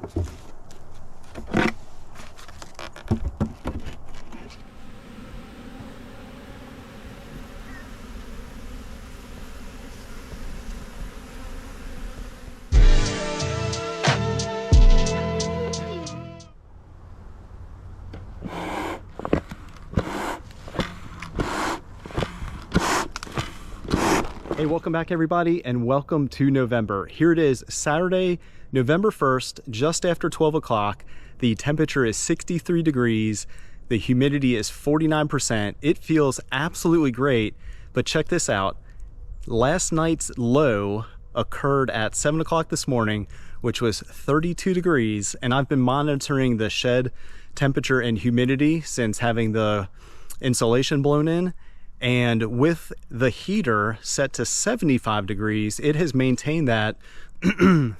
Hey, welcome back everybody, and welcome to November. Here it is, Saturday, November 1st, just after 12 o'clock. The temperature is 63 degrees. The humidity is 49%. It feels absolutely great, but check this out. Last night's low occurred at 7 o'clock this morning, which was 32 degrees, and I've been monitoring the shed temperature and humidity since having the insulation blown in. And with the heater set to 75 degrees, it has maintained that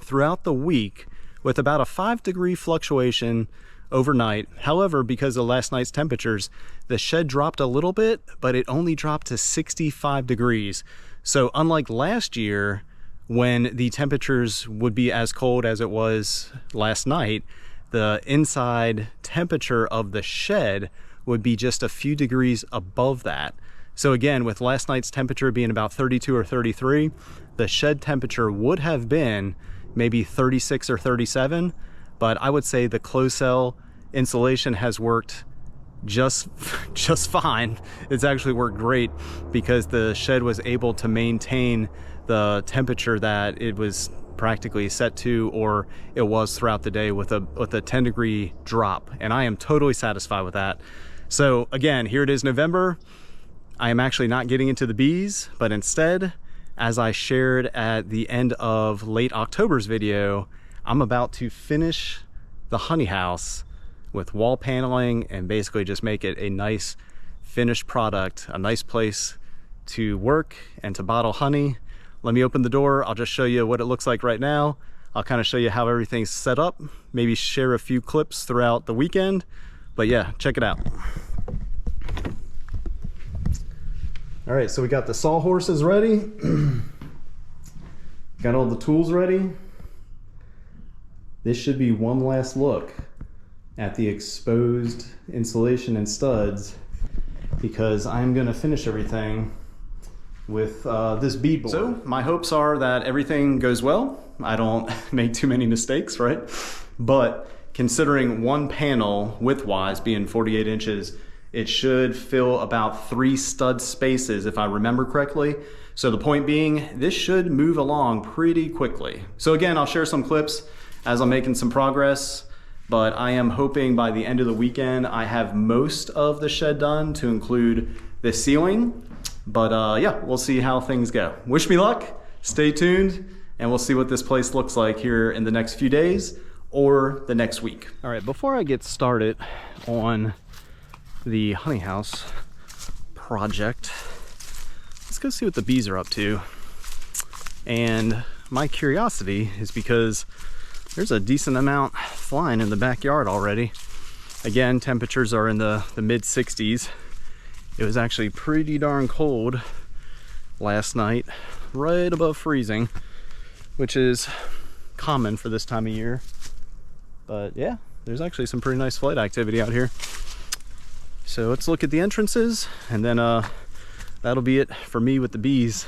throughout the week with about a 5-degree fluctuation overnight. However, because of last night's temperatures, the shed dropped a little bit, but it only dropped to 65 degrees. So unlike last year, when the temperatures would be as cold as it was last night, the inside temperature of the shed would be just a few degrees above that. So again, with last night's temperature being about 32 or 33, the shed temperature would have been maybe 36 or 37, but I would say the closed cell insulation has worked just fine. It's actually worked great because the shed was able to maintain the temperature that it was practically set to, or it was throughout the day, with a 10-degree drop, and I am totally satisfied with that. So again, here it is, November. I am actually not getting into the bees, but instead, as I shared at the end of late October's video, I'm about to finish the honey house with wall paneling and basically just make it a nice finished product, a nice place to work and to bottle honey. Let me open the door. I'll just show you what it looks like right now. I'll kind of show you how everything's set up, maybe share a few clips throughout the weekend. But yeah, check it out. All right, so we got the sawhorses ready. Got all the tools ready. This should be one last look at the exposed insulation and studs, because I'm gonna finish everything with this bead board. So my hopes are that everything goes well. I don't make too many mistakes, right? But considering one panel width-wise being 48 inches, it should fill about 3 stud spaces if I remember correctly. So the point being, this should move along pretty quickly. So again, I'll share some clips as I'm making some progress, but I am hoping by the end of the weekend I have most of the shed done, to include the ceiling. But yeah, we'll see how things go. Wish me luck, stay tuned, and we'll see what this place looks like here in the next few days or the next week. All right, before I get started on the honey house project, let's go see what the bees are up to. And my curiosity is because there's a decent amount flying in the backyard already. Again, temperatures are in the mid 60s. It was actually pretty darn cold last night, right above freezing, which is common for this time of year. But yeah, there's actually some pretty nice flight activity out here. So let's look at the entrances, and then that'll be it for me with the bees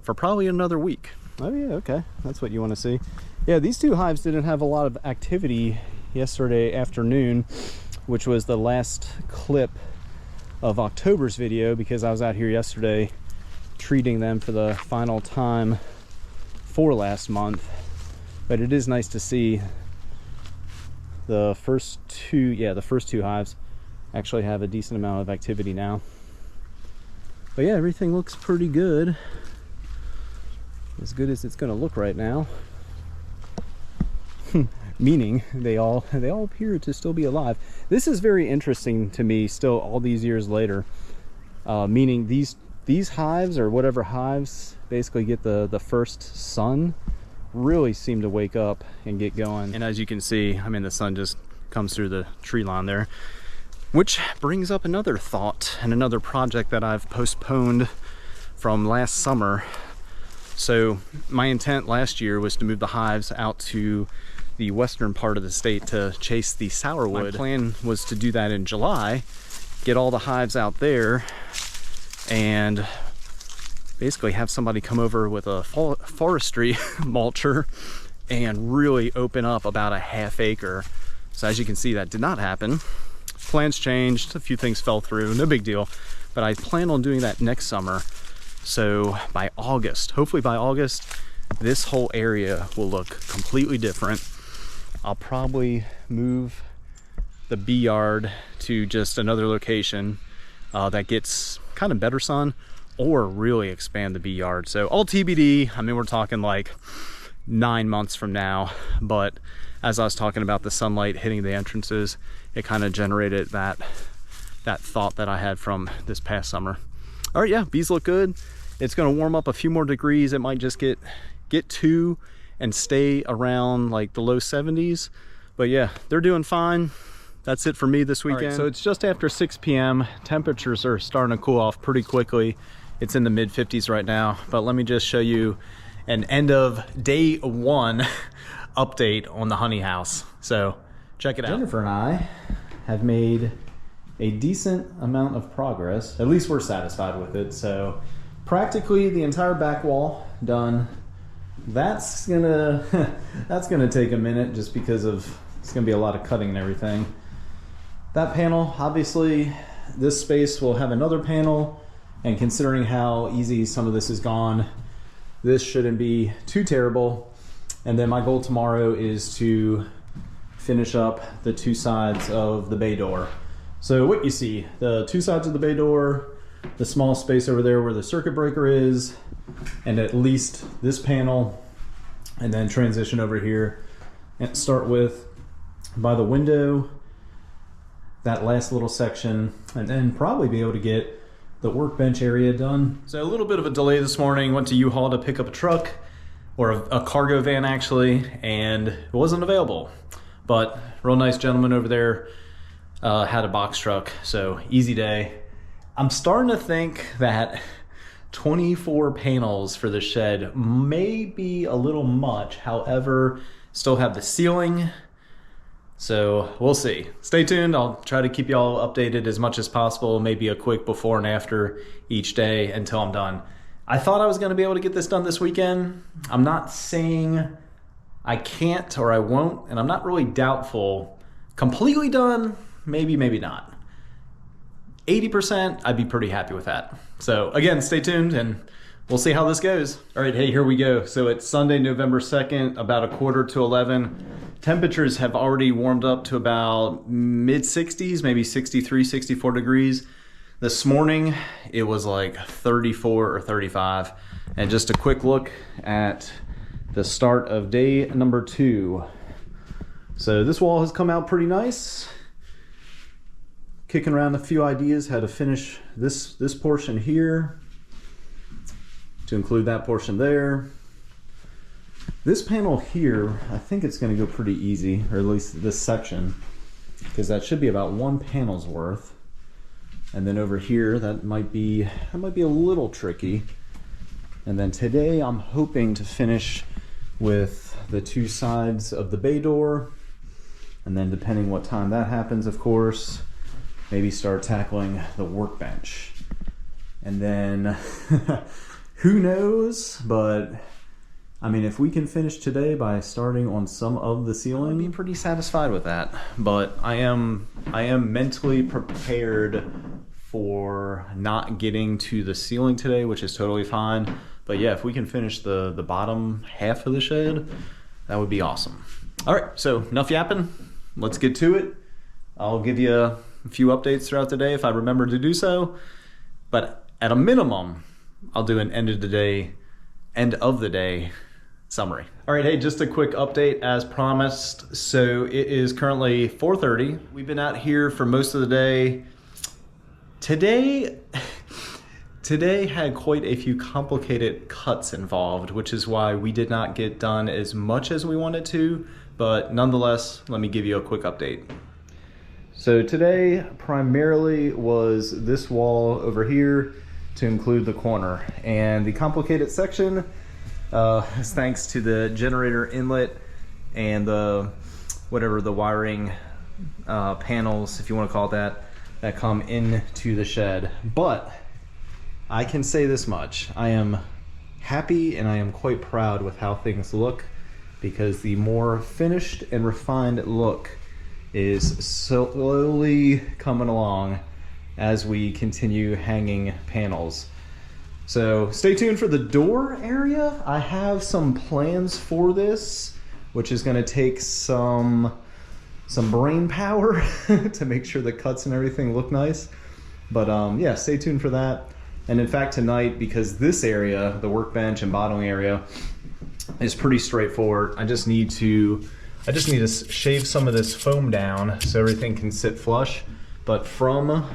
for probably another week. Oh yeah, okay, that's what you want to see. Yeah, these two hives didn't have a lot of activity yesterday afternoon, which was the last clip of October's video, because I was out here yesterday treating them for the final time for last month. But it is nice to see the first two hives actually have a decent amount of activity now. But yeah, everything looks pretty good. As good as it's gonna look right now. Meaning they all appear to still be alive. This is very interesting to me still all these years later. Meaning these hives, or whatever hives basically get the first sun, really seem to wake up and get going. And as you can see, I mean, the sun just comes through the tree line there. Which brings up another thought and another project that I've postponed from last summer. So my intent last year was to move the hives out to the western part of the state to chase the sourwood. My plan was to do that in July, get all the hives out there, and basically have somebody come over with a forestry mulcher and really open up about a ½ acre. So as you can see, that did not happen. Plans changed, a few things fell through, no big deal. But I plan on doing that next summer. So by August, hopefully by August, this whole area will look completely different. I'll probably move the bee yard to just another location that gets kind of better sun, or really expand the bee yard. So all TBD. I mean, we're talking like 9 months from now, but as I was talking about the sunlight hitting the entrances, it kind of generated that thought that I had from this past summer. All right, yeah, bees look good. It's gonna warm up a few more degrees. It might just get to and stay around like the low 70s. But yeah, they're doing fine. That's it for me this weekend. All right, so it's just after 6 p.m. Temperatures are starting to cool off pretty quickly. It's in the mid 50s right now, but let me just show you an end of day 1 update on the honey house. So check it out. Jennifer and I have made a decent amount of progress. At least we're satisfied with it. So practically the entire back wall done. That's gonna take a minute just because it's gonna be a lot of cutting and everything. That panel, obviously this space will have another panel, and considering how easy some of this is gone, this shouldn't be too terrible. And then my goal tomorrow is to finish up the 2 sides of the bay door. So what you see, the 2 sides of the bay door, the small space over there where the circuit breaker is, and at least this panel, and then transition over here and start with by the window, that last little section, and then probably be able to get the workbench area done. So a little bit of a delay this morning. Went to U-Haul to pick up a truck, or a cargo van actually, and it wasn't available. But real nice gentleman over there had a box truck, so easy day. I'm starting to think that 24 panels for the shed may be a little much. However, still have the ceiling. So we'll see. Stay tuned. I'll try to keep y'all updated as much as possible. Maybe a quick before and after each day until I'm done. I thought I was going to be able to get this done this weekend. I'm not saying I can't or I won't, and I'm not really doubtful. Completely done, maybe, maybe not. 80%, I'd be pretty happy with that. So again, stay tuned and we'll see how this goes. All right, hey, here we go. So it's Sunday, November 2nd, about 10:45. Temperatures have already warmed up to about mid 60s, maybe 63, 64 degrees. This morning, it was like 34 or 35. And just a quick look at the start of day number 2. So this wall has come out pretty nice. Kicking around a few ideas how to finish this portion here, to include that portion there. This panel here, I think it's going to go pretty easy, or at least this section, because that should be about 1 panel's worth. And then over here, that might be a little tricky. And then today, I'm hoping to finish with the 2 sides of the bay door, and then depending what time that happens, of course, maybe start tackling the workbench. And then who knows, but I mean, if we can finish today by starting on some of the ceiling, I'd be pretty satisfied with that. But I am mentally prepared for not getting to the ceiling today, which is totally fine. But yeah, if we can finish the bottom half of the shed, that would be awesome. All right, so enough yapping. Let's get to it. I'll give you a few updates throughout the day if I remember to do so. But at a minimum, I'll do an end of the day summary. All right, hey, just a quick update as promised. So it is currently 4:30. We've been out here for most of the day. Today had quite a few complicated cuts involved, which is why we did not get done as much as we wanted to, but nonetheless, let me give you a quick update. So today primarily was this wall over here to include the corner, and the complicated section is thanks to the generator inlet and the whatever the wiring panels, if you want to call it that come into the shed. But I can say this much: I am happy and I am quite proud with how things look, because the more finished and refined look is slowly coming along as we continue hanging panels. So stay tuned for the door area. I have some plans for this, which is going to take some brain power to make sure the cuts and everything look nice. But yeah, stay tuned for that. And in fact, tonight, because this area, the workbench and bottling area, is pretty straightforward, I just need to shave some of this foam down so everything can sit flush. But from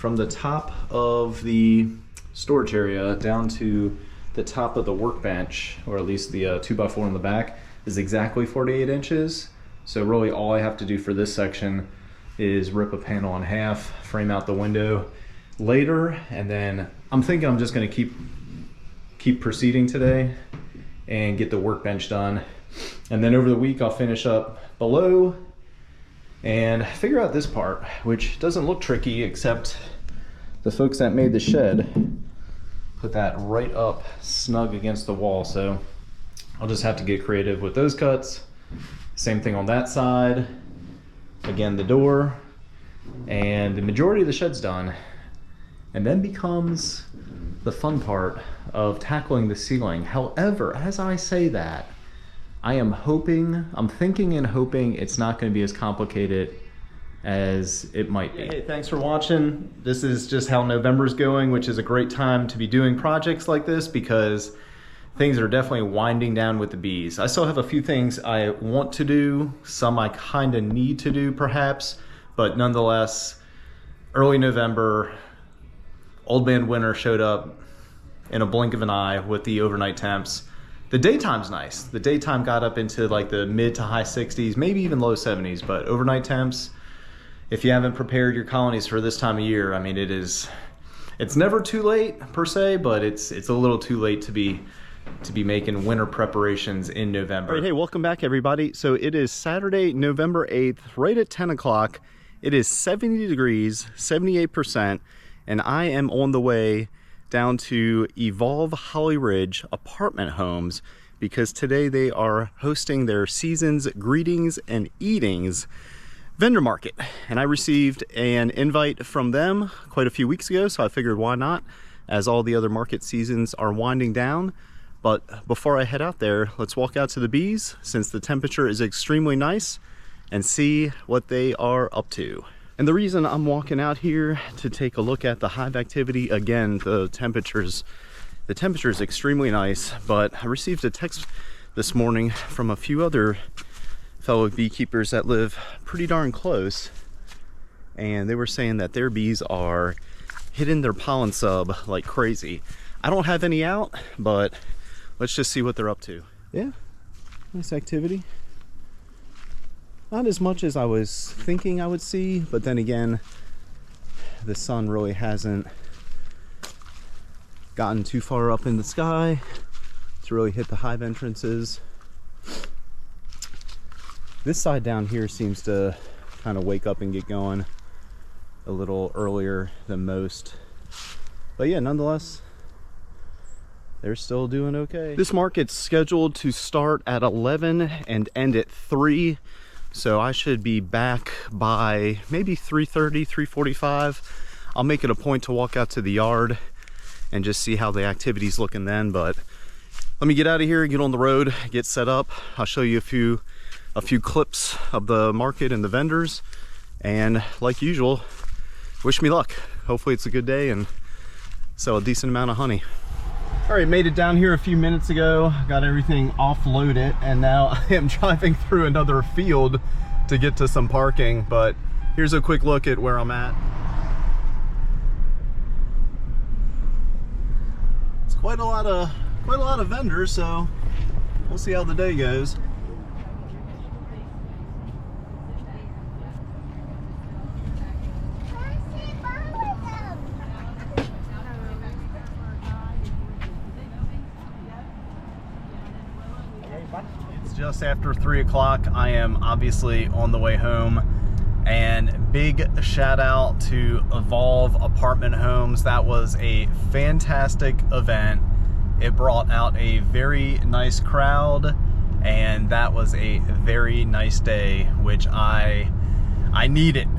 the top of the storage area down to the top of the workbench, or at least the 2x4 in the back, is exactly 48 inches. So really all I have to do for this section is rip a panel in half, frame out the window later, and then I'm thinking I'm just going to keep proceeding today and get the workbench done. And then over the week I'll finish up below and figure out this part, which doesn't look tricky, except the folks that made the shed put that right up snug against the wall. So I'll just have to get creative with those cuts. Same thing on that side. Again, the door, and the majority of the shed's done. And then becomes the fun part of tackling the ceiling. However, as I say that, I'm thinking and hoping it's not going to be as complicated as it might be. Hey, thanks for watching. This is just how November's going, which is a great time to be doing projects like this because things are definitely winding down with the bees. I still have a few things I want to do, some I kind of need to do perhaps, but nonetheless, early November, Old Man Winter showed up in a blink of an eye with the overnight temps. The daytime's nice. The daytime got up into like the mid to high 60s, maybe even low 70s, but overnight temps, if you haven't prepared your colonies for this time of year, I mean, it's never too late per se, but it's a little too late to be making winter preparations in November. All right, hey, welcome back everybody. So it is Saturday, November 8th, right at 10 o'clock. It is 70 degrees, 78%, and I am on the way down to Evolve Holly Ridge Apartment Homes because today they are hosting their Season's Greetings and Eatings vendor market. And I received an invite from them quite a few weeks ago, so I figured why not, as all the other market seasons are winding down. But before I head out there, let's walk out to the bees since the temperature is extremely nice and see what they are up to. And the reason I'm walking out here to take a look at the hive activity, again, the temperature is extremely nice, but I received a text this morning from a few other fellow beekeepers that live pretty darn close, and they were saying that their bees are hitting their pollen sub like crazy. I don't have any out, but let's just see what they're up to. Yeah, nice activity. Not as much as I was thinking I would see, but then again, the sun really hasn't gotten too far up in the sky to really hit the hive entrances. This side down here seems to kind of wake up and get going a little earlier than most. But yeah, nonetheless, they're still doing okay. This market's scheduled to start at 11 and end at 3. So I should be back by maybe 3:30, 3:45. I'll make it a point to walk out to the yard and just see how the activity's looking then. But let me get out of here, get on the road, get set up. I'll show you a few clips of the market and the vendors. And like usual, wish me luck. Hopefully it's a good day and sell a decent amount of honey. All right, made it down here a few minutes ago, got everything offloaded, and now I am driving through another field to get to some parking, but here's a quick look at where I'm at. It's quite a lot of vendors, so we'll see how the day goes. It's just after 3 o'clock. I am obviously on the way home, and big shout out to Evolve Apartment Homes. That was a fantastic event. It brought out a very nice crowd, and that was a very nice day, which I needed.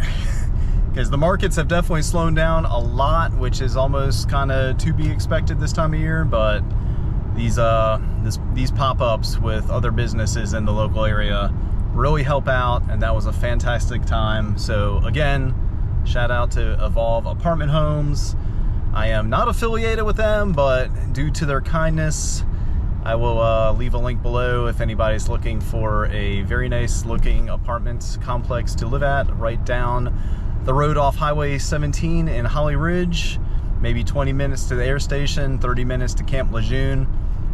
Because the markets have definitely slowed down a lot, which is almost kind of to be expected this time of year, but these pop-ups with other businesses in the local area really help out, and that was a fantastic time. So again, shout out to Evolve Apartment Homes. I am not affiliated with them, but due to their kindness, I will leave a link below if anybody's looking for a very nice looking apartment complex to live at right down the road off Highway 17 in Holly Ridge. Maybe 20 minutes to the air station, 30 minutes to Camp Lejeune.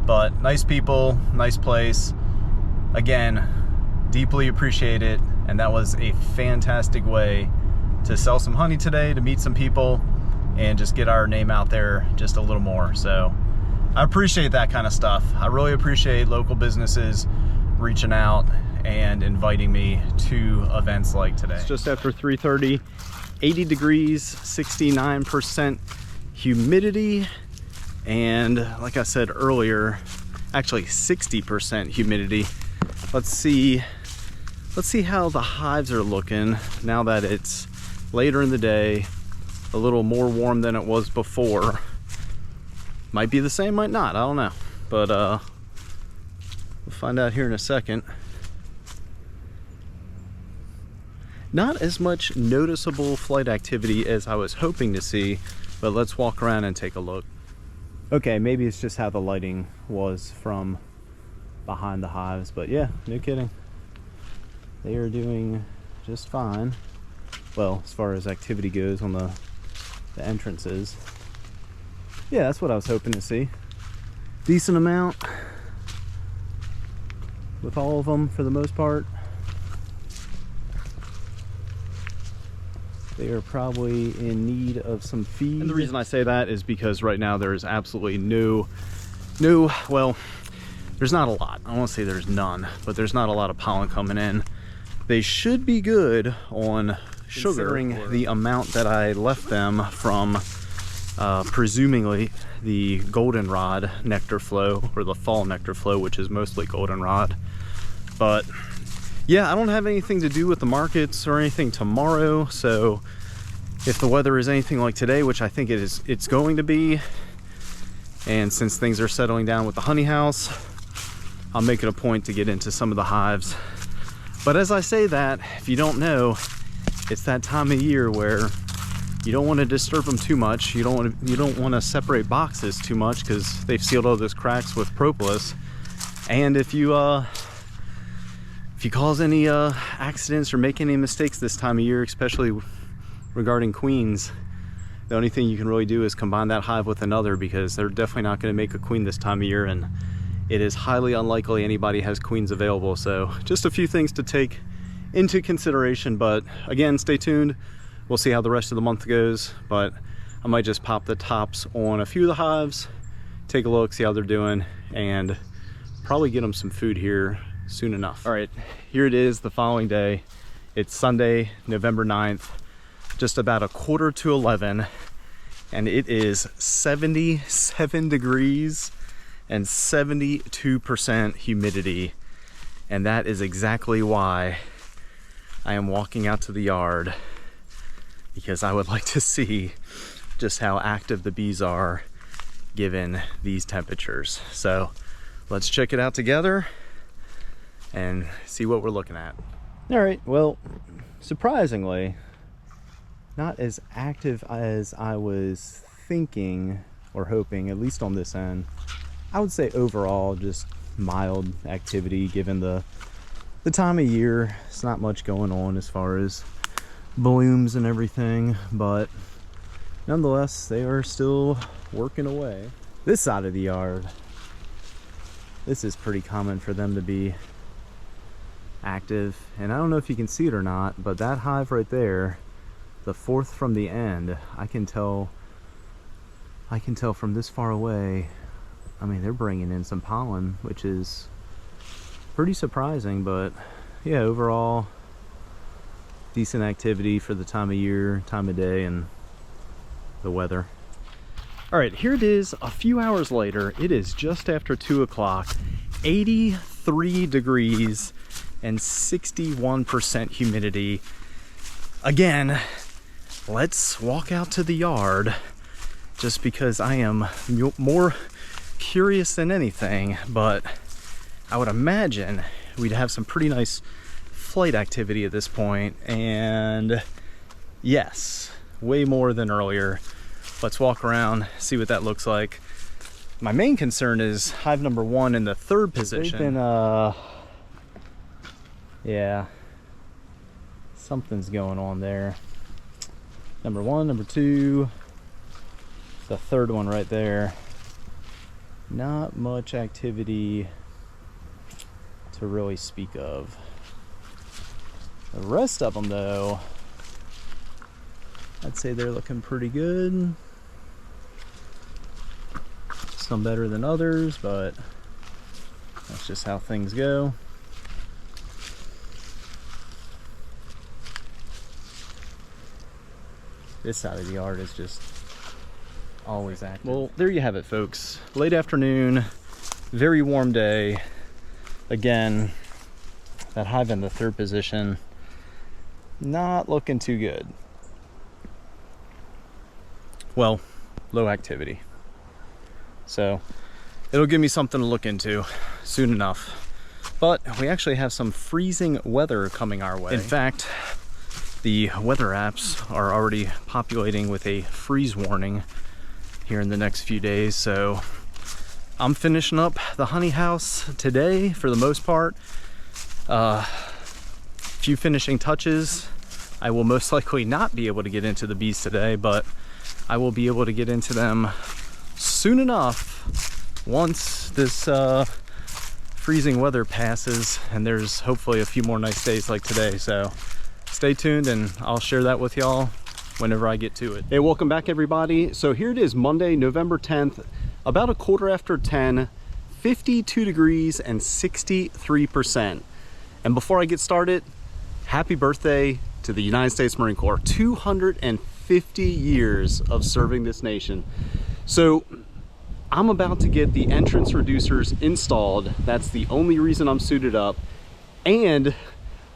But nice people, nice place. Again, deeply appreciate it. And that was a fantastic way to sell some honey today, to meet some people, and just get our name out there just a little more. So I appreciate that kind of stuff. I really appreciate local businesses reaching out and inviting me to events like today. It's just after 3:30, 80 degrees, 69% humidity, and like I said earlier, actually 60% humidity. Let's see how the hives are looking now that it's later in the day, a little more warm than it was before. Might be the same, might not, I don't know, but we'll find out here in a second. Not as much noticeable flight activity as I was hoping to see, but let's walk around and take a look. Okay, maybe it's just how the lighting was from behind the hives, but yeah, no kidding. They are doing just fine. Well, as far as activity goes on the entrances. Yeah, that's what I was hoping to see. Decent amount with all of them for the most part. They are probably in need of some feed. And the reason I say that is because right now there is absolutely well, there's not a lot. I won't say there's none, but there's not a lot of pollen coming in. They should be good on sugar, considering the amount that I left them from presumably the goldenrod nectar flow, or the fall nectar flow, which is mostly goldenrod. But yeah, I don't have anything to do with the markets or anything tomorrow, so if the weather is anything like today, which I think it's going to be, and since things are settling down with the honey house, I'll make it a point to get into some of the hives. But as I say that, if you don't know, it's that time of year where you don't want to disturb them too much. You don't want to separate boxes too much because they've sealed all those cracks with propolis. And if you cause any accidents or make any mistakes this time of year, especially regarding queens, the only thing you can really do is combine that hive with another, because they're definitely not going to make a queen this time of year, and it is highly unlikely anybody has queens available. So just a few things to take into consideration, but again, stay tuned. We'll see how the rest of the month goes, but I might just pop the tops on a few of the hives, take a look, see how they're doing, and probably get them some food here soon enough. All right, here it is the following day. It's Sunday, November 9th, just about 10:45, and it is 77 degrees and 72% humidity. And that is exactly why I am walking out to the yard, because I would like to see just how active the bees are given these temperatures. So let's check it out together and see what we're looking at. All right, well, surprisingly, not as active as I was thinking or hoping, at least on this end. I would say overall just mild activity given the time of year. It's not much going on as far as blooms and everything, but nonetheless, they are still working away. This side of the yard, this is pretty common for them to be active, and I don't know if you can see it or not, but that hive right there, the fourth from the end, I can tell from this far away. I mean, they're bringing in some pollen, which is pretty surprising, but yeah, overall decent activity for the time of year, time of day, and the weather. All right, here it is a few hours later. It is just after 2 o'clock, 83 degrees and 61% humidity. Again, let's walk out to the yard just because I am more curious than anything, but I would imagine we'd have some pretty nice flight activity at this point, and yes, way more than earlier. Let's walk around, see what that looks like. My main concern is hive number 1 in the 3rd position. They've been, yeah, something's going on there. Number 1, number 2, the 3rd one right there. Not much activity to really speak of. The rest of them, though, I'd say they're looking pretty good. Some better than others, but that's just how things go. This side of the yard is just always active. Well, there you have it, folks. Late afternoon, very warm day. Again, that hive in the 3rd position, not looking too good. Well, low activity. So it'll give me something to look into soon enough. But we actually have some freezing weather coming our way. In fact, the weather apps are already populating with a freeze warning here in the next few days. So I'm finishing up the honey house today for the most part. Few finishing touches. I will most likely not be able to get into the bees today, but I will be able to get into them soon enough once this freezing weather passes, and there's hopefully a few more nice days like today. So stay tuned and I'll share that with y'all whenever I get to it. Hey, welcome back everybody. So here it is, Monday, November 10th, about 10:15, 52 degrees and 63%. And before I get started, happy birthday to the United States Marine Corps. 250 years of serving this nation. So I'm about to get the entrance reducers installed. That's the only reason I'm suited up. And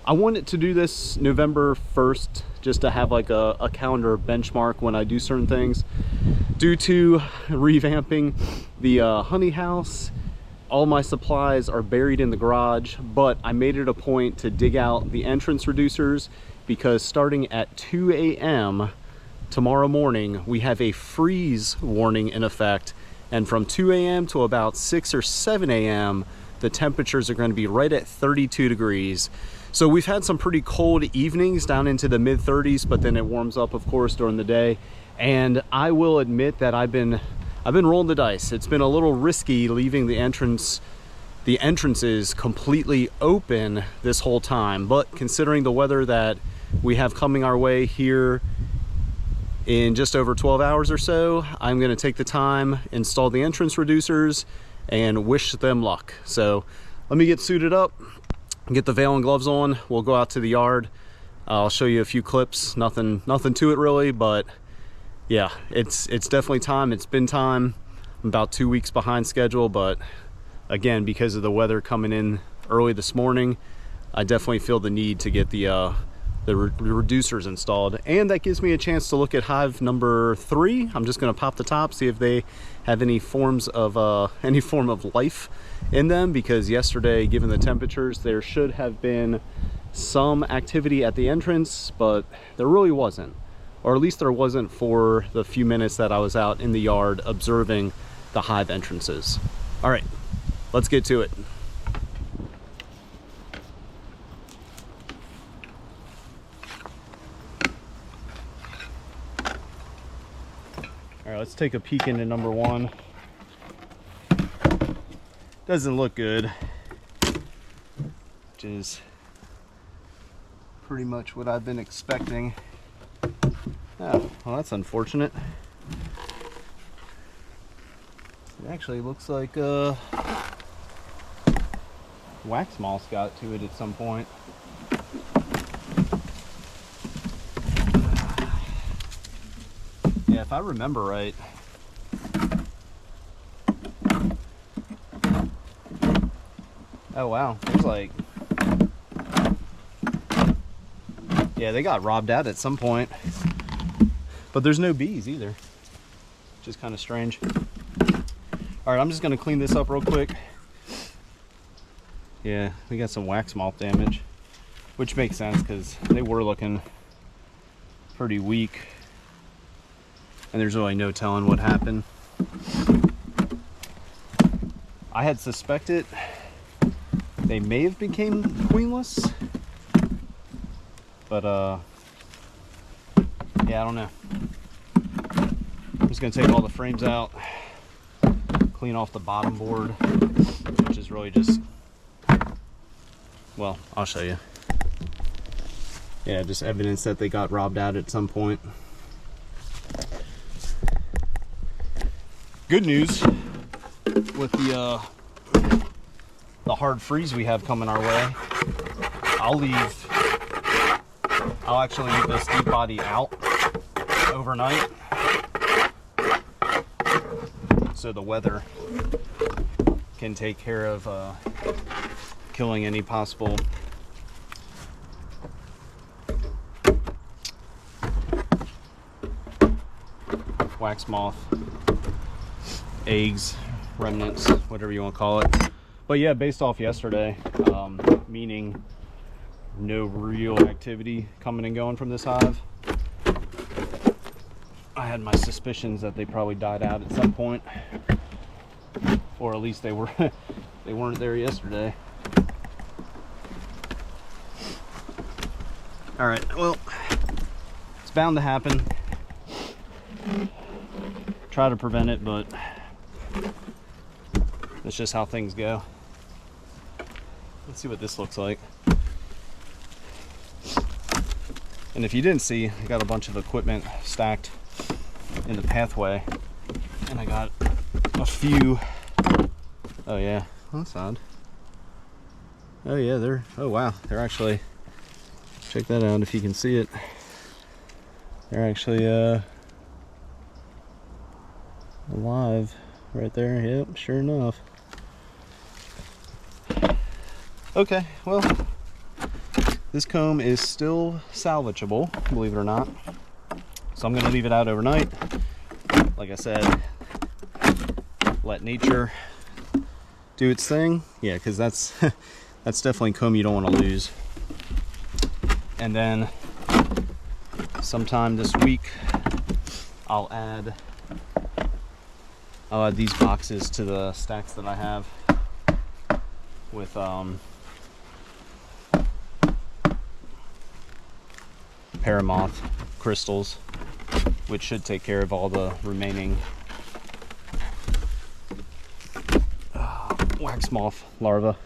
I wanted to do this November 1st just to have like a calendar benchmark when I do certain things. Due to revamping the honey house, all my supplies are buried in the garage, but I made it a point to dig out the entrance reducers because starting at 2 a.m. tomorrow morning, we have a freeze warning in effect. And from 2 a.m. to about 6 or 7 a.m., the temperatures are going to be right at 32 degrees. So we've had some pretty cold evenings down into the mid 30s, but then it warms up, of course, during the day. And I will admit that I've been rolling the dice. It's been a little risky leaving the entrances completely open this whole time. But considering the weather that we have coming our way here in just over 12 hours or so, I'm going to take the time, install the entrance reducers, and wish them luck. So let me get suited up, get the veil and gloves on. We'll go out to the yard. I'll show you a few clips. Nothing to it really, but yeah, it's definitely time. It's been time. I'm about 2 weeks behind schedule, but again, because of the weather coming in early this morning, I definitely feel the need to get the reducers installed. And that gives me a chance to look at hive number 3. I'm just going to pop the top, see if they have any form of life in them, because yesterday, given the temperatures, there should have been some activity at the entrance, but there really wasn't. Or at least there wasn't for the few minutes that I was out in the yard observing the hive entrances. All right, let's get to it. All right, let's take a peek into number 1. Doesn't look good, which is pretty much what I've been expecting. Oh, well, that's unfortunate. It actually looks like wax moths got to it at some point. Yeah, if I remember right. Oh wow, there's like, yeah, they got robbed out at some point. But there's no bees either, which is kind of strange. All right, I'm just gonna clean this up real quick. Yeah, we got some wax moth damage, which makes sense because they were looking pretty weak. And there's really no telling what happened. I had suspected they may have became queenless, but yeah, I don't know. I'm just gonna take all the frames out, clean off the bottom board, which is really just, well, I'll show you. Yeah, just evidence that they got robbed out at some point. Good news with the hard freeze we have coming our way. I'll actually leave this deep body out overnight so the weather can take care of killing any possible wax moth eggs, remnants, whatever you want to call it. But yeah, based off yesterday, meaning no real activity coming and going from this hive, I had my suspicions that they probably died out at some point, or at least they weren't there yesterday. All right, well, it's bound to happen. Try to prevent it, but that's just how things go. Let's see what this looks like. And if you didn't see, I got a bunch of equipment stacked in the pathway, and I got a few. Oh yeah, that's odd. Oh yeah, oh wow, they're actually, check that out if you can see it. They're actually alive right there. Yep, sure enough. Okay, well, this comb is still salvageable, believe it or not. So I'm gonna leave it out overnight. Like I said, let nature do its thing. Yeah, because that's that's definitely comb you don't want to lose. And then sometime this week, I'll add these boxes to the stacks that I have with paramoth crystals, which should take care of all the remaining wax moth larvae.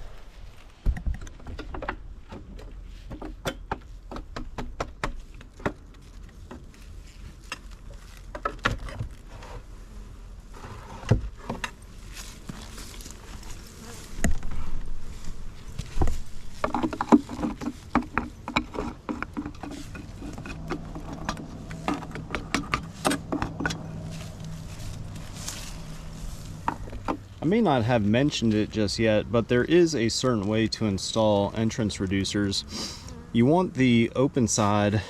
I may not have mentioned it just yet, but there is a certain way to install entrance reducers. You want the open side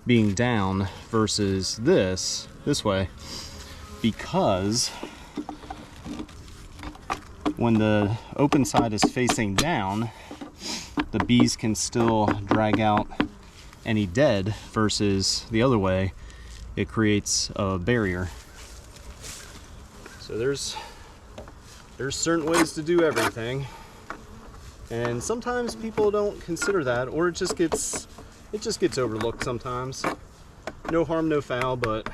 being down versus this way, because when the open side is facing down, the bees can still drag out any dead, versus the other way, it creates a barrier. So there's certain ways to do everything, and sometimes people don't consider that, or it just gets overlooked sometimes. No harm, no foul, but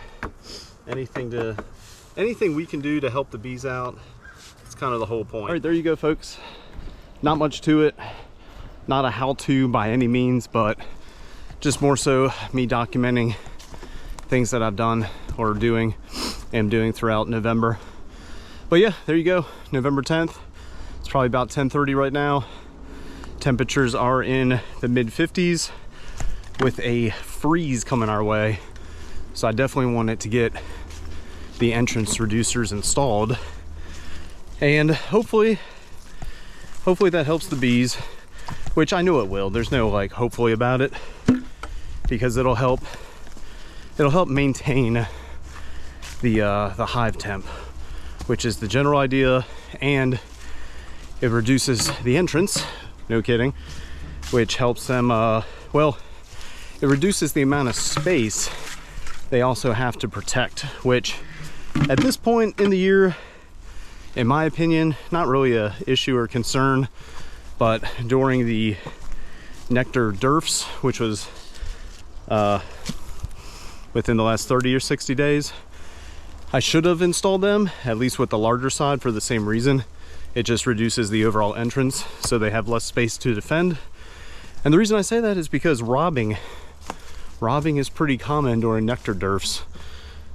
anything we can do to help the bees out, it's kind of the whole point. All right, there you go, folks. Not much to it, not a how-to by any means, but just more so me documenting things that I've done or am doing throughout November. But yeah, there you go, November 10th. It's It's probably about 10:30 right now. Temperatures are in the mid 50s with a freeze coming our way. So I definitely wanted to get the entrance reducers installed. And hopefully that helps the bees, which I know it will. There's no like hopefully about it, because it'll help maintain the hive temp, which is the general idea, and it reduces the entrance, no kidding, which helps them, well, it reduces the amount of space they also have to protect, which at this point in the year, in my opinion, not really a issue or concern. But during the nectar DERFs, which was within the last 30 or 60 days, I should have installed them, at least with the larger side, for the same reason. It just reduces the overall entrance, so they have less space to defend. And the reason I say that is because robbing is pretty common during nectar DERFs.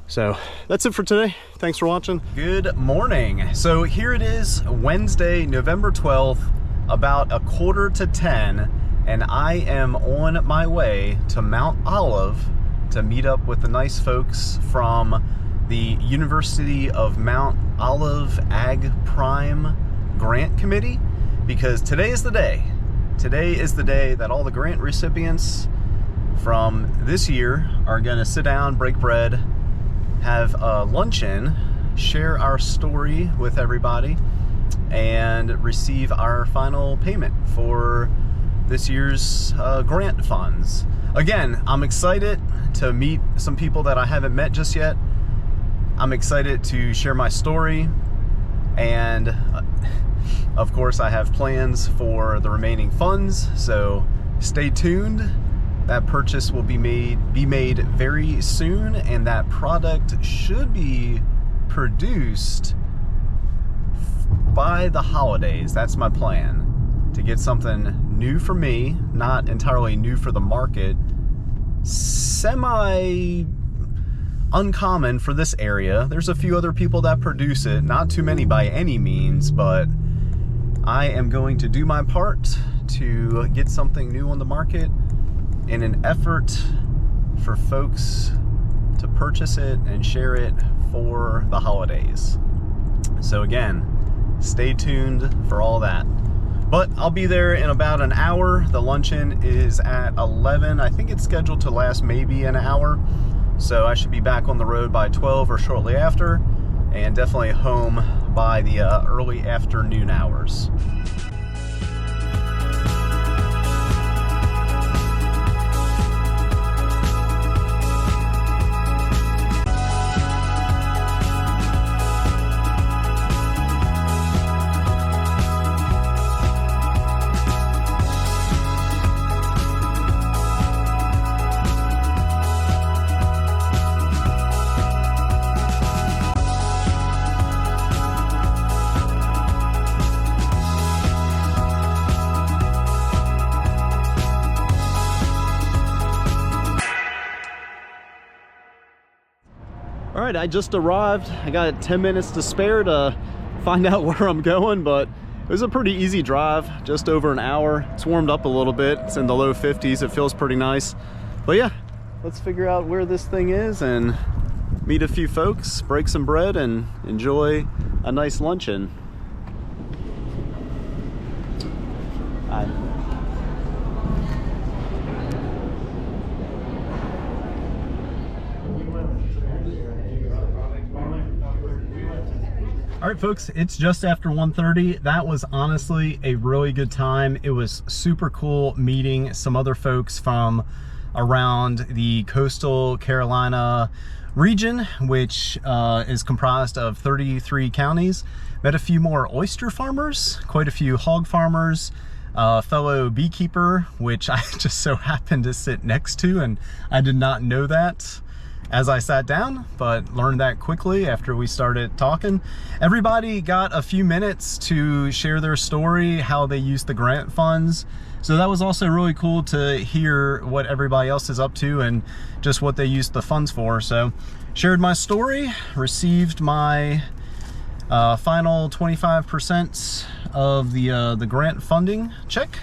So that's it for today. Thanks for watching. Good morning. So here it is, Wednesday, November 12th, about 9:45, and I am on my way to Mount Olive to meet up with the nice folks from the University of Mount Olive Ag Prime Grant Committee, because today is the day. Today is the day that all the grant recipients from this year are gonna sit down, break bread, have a luncheon, share our story with everybody, and receive our final payment for this year's grant funds. Again, I'm excited to meet some people that I haven't met just yet. I'm excited to share my story, and of course I have plans for the remaining funds, so stay tuned. That purchase will be made very soon, and that product should be produced by the holidays. That's my plan, to get something new for me, not entirely new for the market, semi uncommon for this area. There's a few other people that produce it, not too many by any means, but I am going to do my part to get something new on the market in an effort for folks to purchase it and share it for the holidays. So again, stay tuned for all that. But I'll be there in about an hour. The luncheon is at 11. I think it's scheduled to last maybe an hour. So I should be back on the road by 12 or shortly after, and definitely home by the early afternoon hours. All right, I just arrived. I got 10 minutes to spare to find out where I'm going, but it was a pretty easy drive, just over an hour. It's warmed up a little bit. It's in the low 50s. It feels pretty nice. But yeah, let's figure out where this thing is and meet a few folks, break some bread, and enjoy a nice luncheon. All right, folks, it's just after 1:30. That was honestly a really good time. It was super cool meeting some other folks from around the coastal Carolina region, which is comprised of 33 counties. Met a few more oyster farmers, quite a few hog farmers, a fellow beekeeper, which I just so happened to sit next to, and I did not know that as I sat down, but learned that quickly after we started talking. Everybody got a few minutes to share their story, how they used the grant funds. So that was also really cool to hear what everybody else is up to and just what they used the funds for. So shared my story, received my Final 25% of the grant funding check,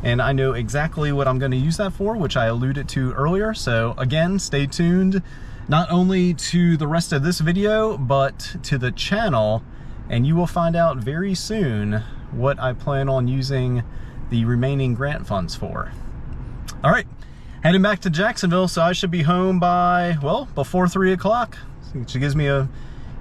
and I know exactly what I'm going to use that for, which I alluded to earlier. So again, stay tuned not only to the rest of this video, but to the channel, and you will find out very soon what I plan on using the remaining grant funds for. All right, heading back to Jacksonville, so I should be home by, well, before 3 o'clock, which gives me a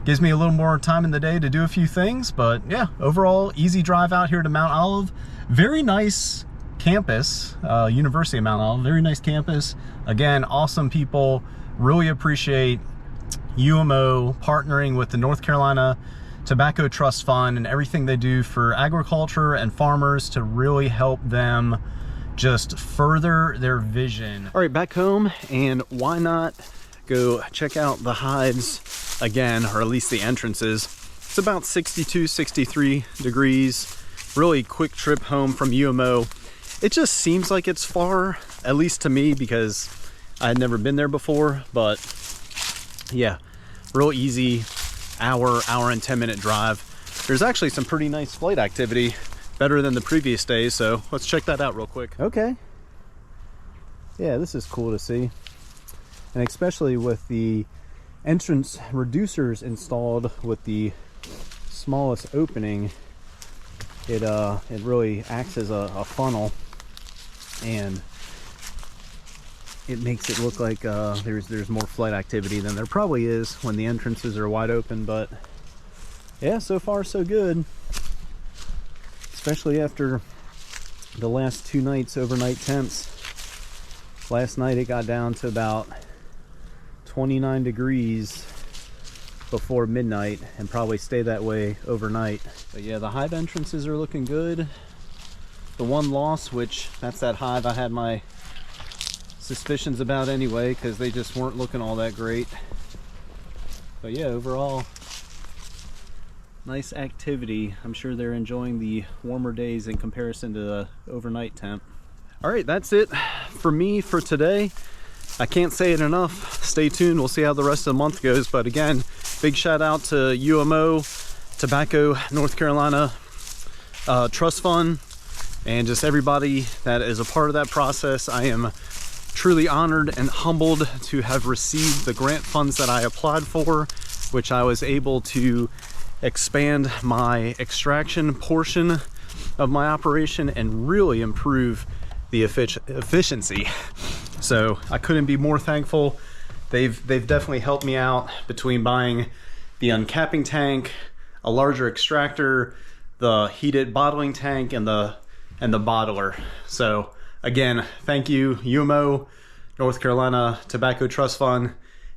little more time in the day to do a few things. But yeah, overall easy drive out here to Mount Olive. Very nice campus, University of Mount Olive, very nice campus. Again, awesome people. Really appreciate UMO partnering with the North Carolina Tobacco Trust Fund and everything they do for agriculture and farmers to really help them just further their vision. All right, back home, and why not go check out the hives again, or at least the entrances. It's about 62, 63 degrees. Really quick trip home from UMO. It just seems like it's far, at least to me, because I had never been there before, but yeah, real easy hour and 10-minute drive. There's actually some pretty nice flight activity, better than the previous days, so let's check that out real quick. Okay. Yeah, this is cool to see. And especially with the entrance reducers installed with the smallest opening, it really acts as a funnel, and it makes it look like there's more flight activity than there probably is when the entrances are wide open. But yeah, so far so good, especially after the last 2 nights overnight temps. Last night it got down to about 29 degrees before midnight, and probably stay that way overnight. But yeah, the hive entrances are looking good. The one loss, which that's that hive I had my suspicions about anyway, because they just weren't looking all that great. But yeah, overall nice activity. I'm sure they're enjoying the warmer days in comparison to the overnight temp. All right, that's it for me for today. I can't say it enough. Stay tuned. We'll see how the rest of the month goes. But again, big shout out to UMO, Tobacco North Carolina Trust Fund, and just everybody that is a part of that process. I am truly honored and humbled to have received the grant funds that I applied for, which I was able to expand my extraction portion of my operation and really improve the efficiency. So I couldn't be more thankful. They've definitely helped me out between buying the uncapping tank, a larger extractor, the heated bottling tank, and the bottler. So again, thank you, UMO, North Carolina Tobacco Trust Fund,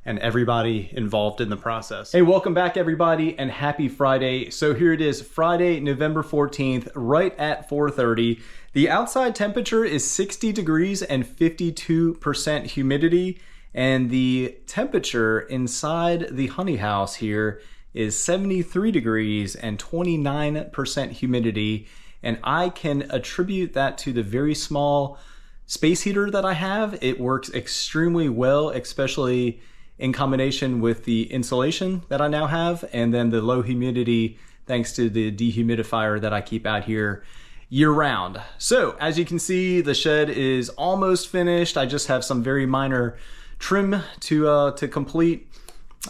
and everybody involved in the process. Hey, welcome back everybody, and happy Friday. So here it is, Friday, November 14th, right at 4:30. The outside temperature is 60 degrees and 52% humidity, and the temperature inside the honey house here is 73 degrees and 29% humidity. And I can attribute that to the very small space heater that I have. It works extremely well, especially in combination with the insulation that I now have, and then the low humidity thanks to the dehumidifier that I keep out here year round. So as you can see, the shed is almost finished. I just have some very minor trim to complete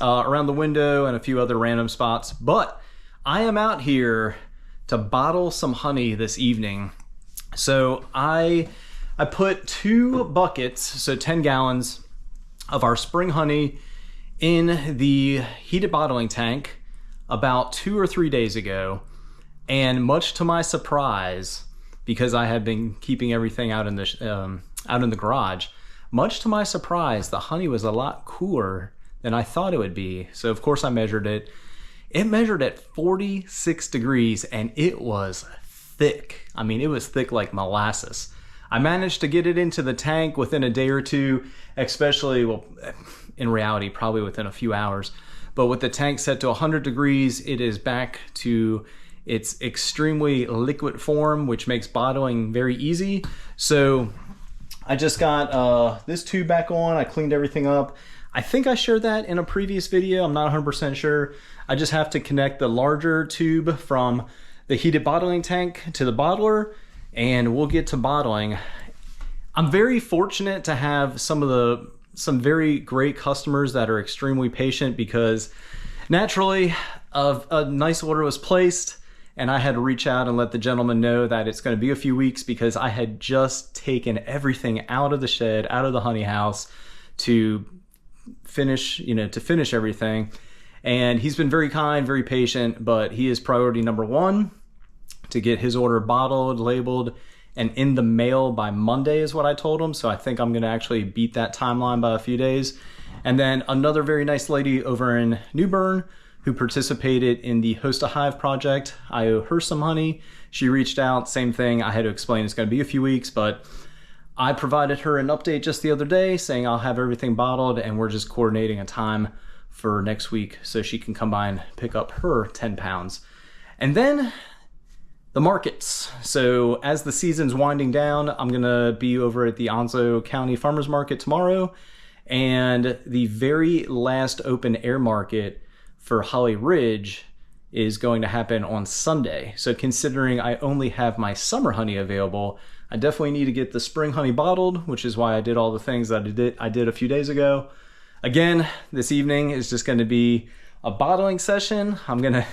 around the window and a few other random spots. But I am out here to bottle some honey this evening. So I put 2 buckets, so 10 gallons of our spring honey in the heated bottling tank about 2 or 3 days ago. And much to my surprise, because I had been keeping everything out in the garage, much to my surprise, the honey was a lot cooler than I thought it would be. So of course I measured it. It measured at 46 degrees and it was thick. I mean, it was thick like molasses. I managed to get it into the tank within a day or two, especially, well, in reality, probably within a few hours. But with the tank set to 100 degrees, it is back to its extremely liquid form, which makes bottling very easy. So I just got this tube back on. I cleaned everything up. I think I shared that in a previous video. I'm not 100% sure. I just have to connect the larger tube from the heated bottling tank to the bottler, and we'll get to bottling. I'm very fortunate to have some very great customers that are extremely patient, because naturally a nice order was placed and I had to reach out and let the gentleman know that it's going to be a few weeks, because I had just taken everything out of the shed, out of the honey house to finish everything. And he's been very kind, very patient, but he is priority number one to get his order bottled, labeled, and in the mail by Monday is what I told him. So I think I'm gonna actually beat that timeline by a few days. And then another very nice lady over in New Bern who participated in the Host a Hive project. I owe her some honey. She reached out, same thing. I had to explain it's gonna be a few weeks, but I provided her an update just the other day saying I'll have everything bottled, and we're just coordinating a time for next week so she can come by and pick up her 10 pounds. And then the markets. So as the season's winding down, I'm gonna be over at the Onslow County Farmers Market tomorrow, and the very last open air market for Holly Ridge is going to happen on Sunday. So considering I only have my summer honey available, I definitely need to get the spring honey bottled, which is why I did all the things that I did a few days ago. Again, this evening is just going to be a bottling session. I'm gonna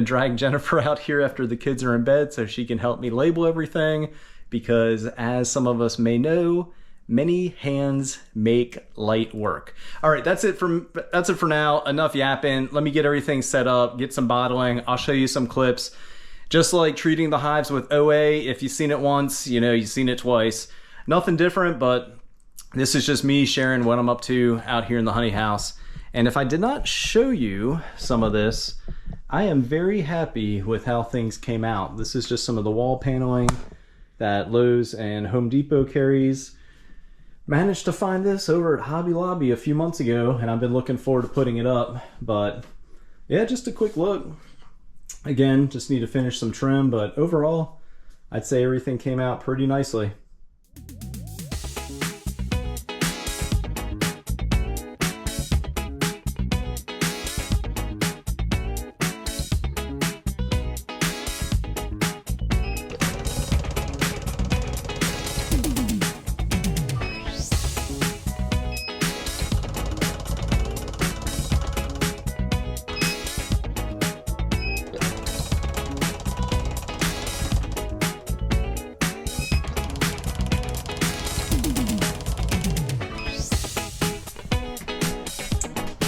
drag Jennifer out here after the kids are in bed so she can help me label everything, because as some of us may know, many hands make light work. All right, that's it for now. Enough yapping. Let me get everything set up, get some bottling. I'll show you some clips. Just like treating the hives with OA, if you've seen it once, you know you've seen it twice. Nothing different, but this is just me sharing what I'm up to out here in the honey house. And if I did not show you some of this, I am very happy with how things came out. This is just some of the wall paneling that Lowe's and Home Depot carries. Managed to find this over at Hobby Lobby a few months ago, and I've been looking forward to putting it up. But yeah, just a quick look. Again, just need to finish some trim, but overall, I'd say everything came out pretty nicely.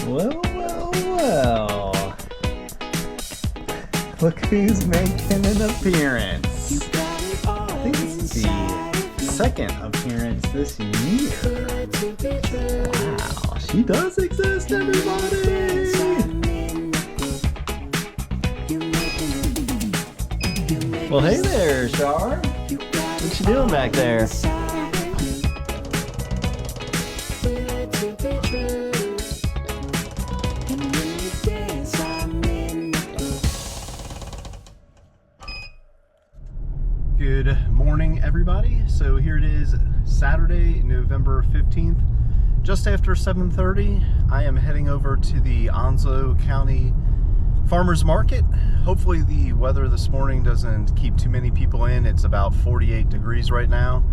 Well. Look who's making an appearance. I think it's the second appearance this year. Wow, she does exist, everybody! Well, hey there, Char. What you doing back there? Good morning, everybody. So here it is, Saturday, November 15th, just after 7:30. I am heading over to the Onslow County Farmers Market. Hopefully the weather this morning doesn't keep too many people in. It's about 48 degrees right now.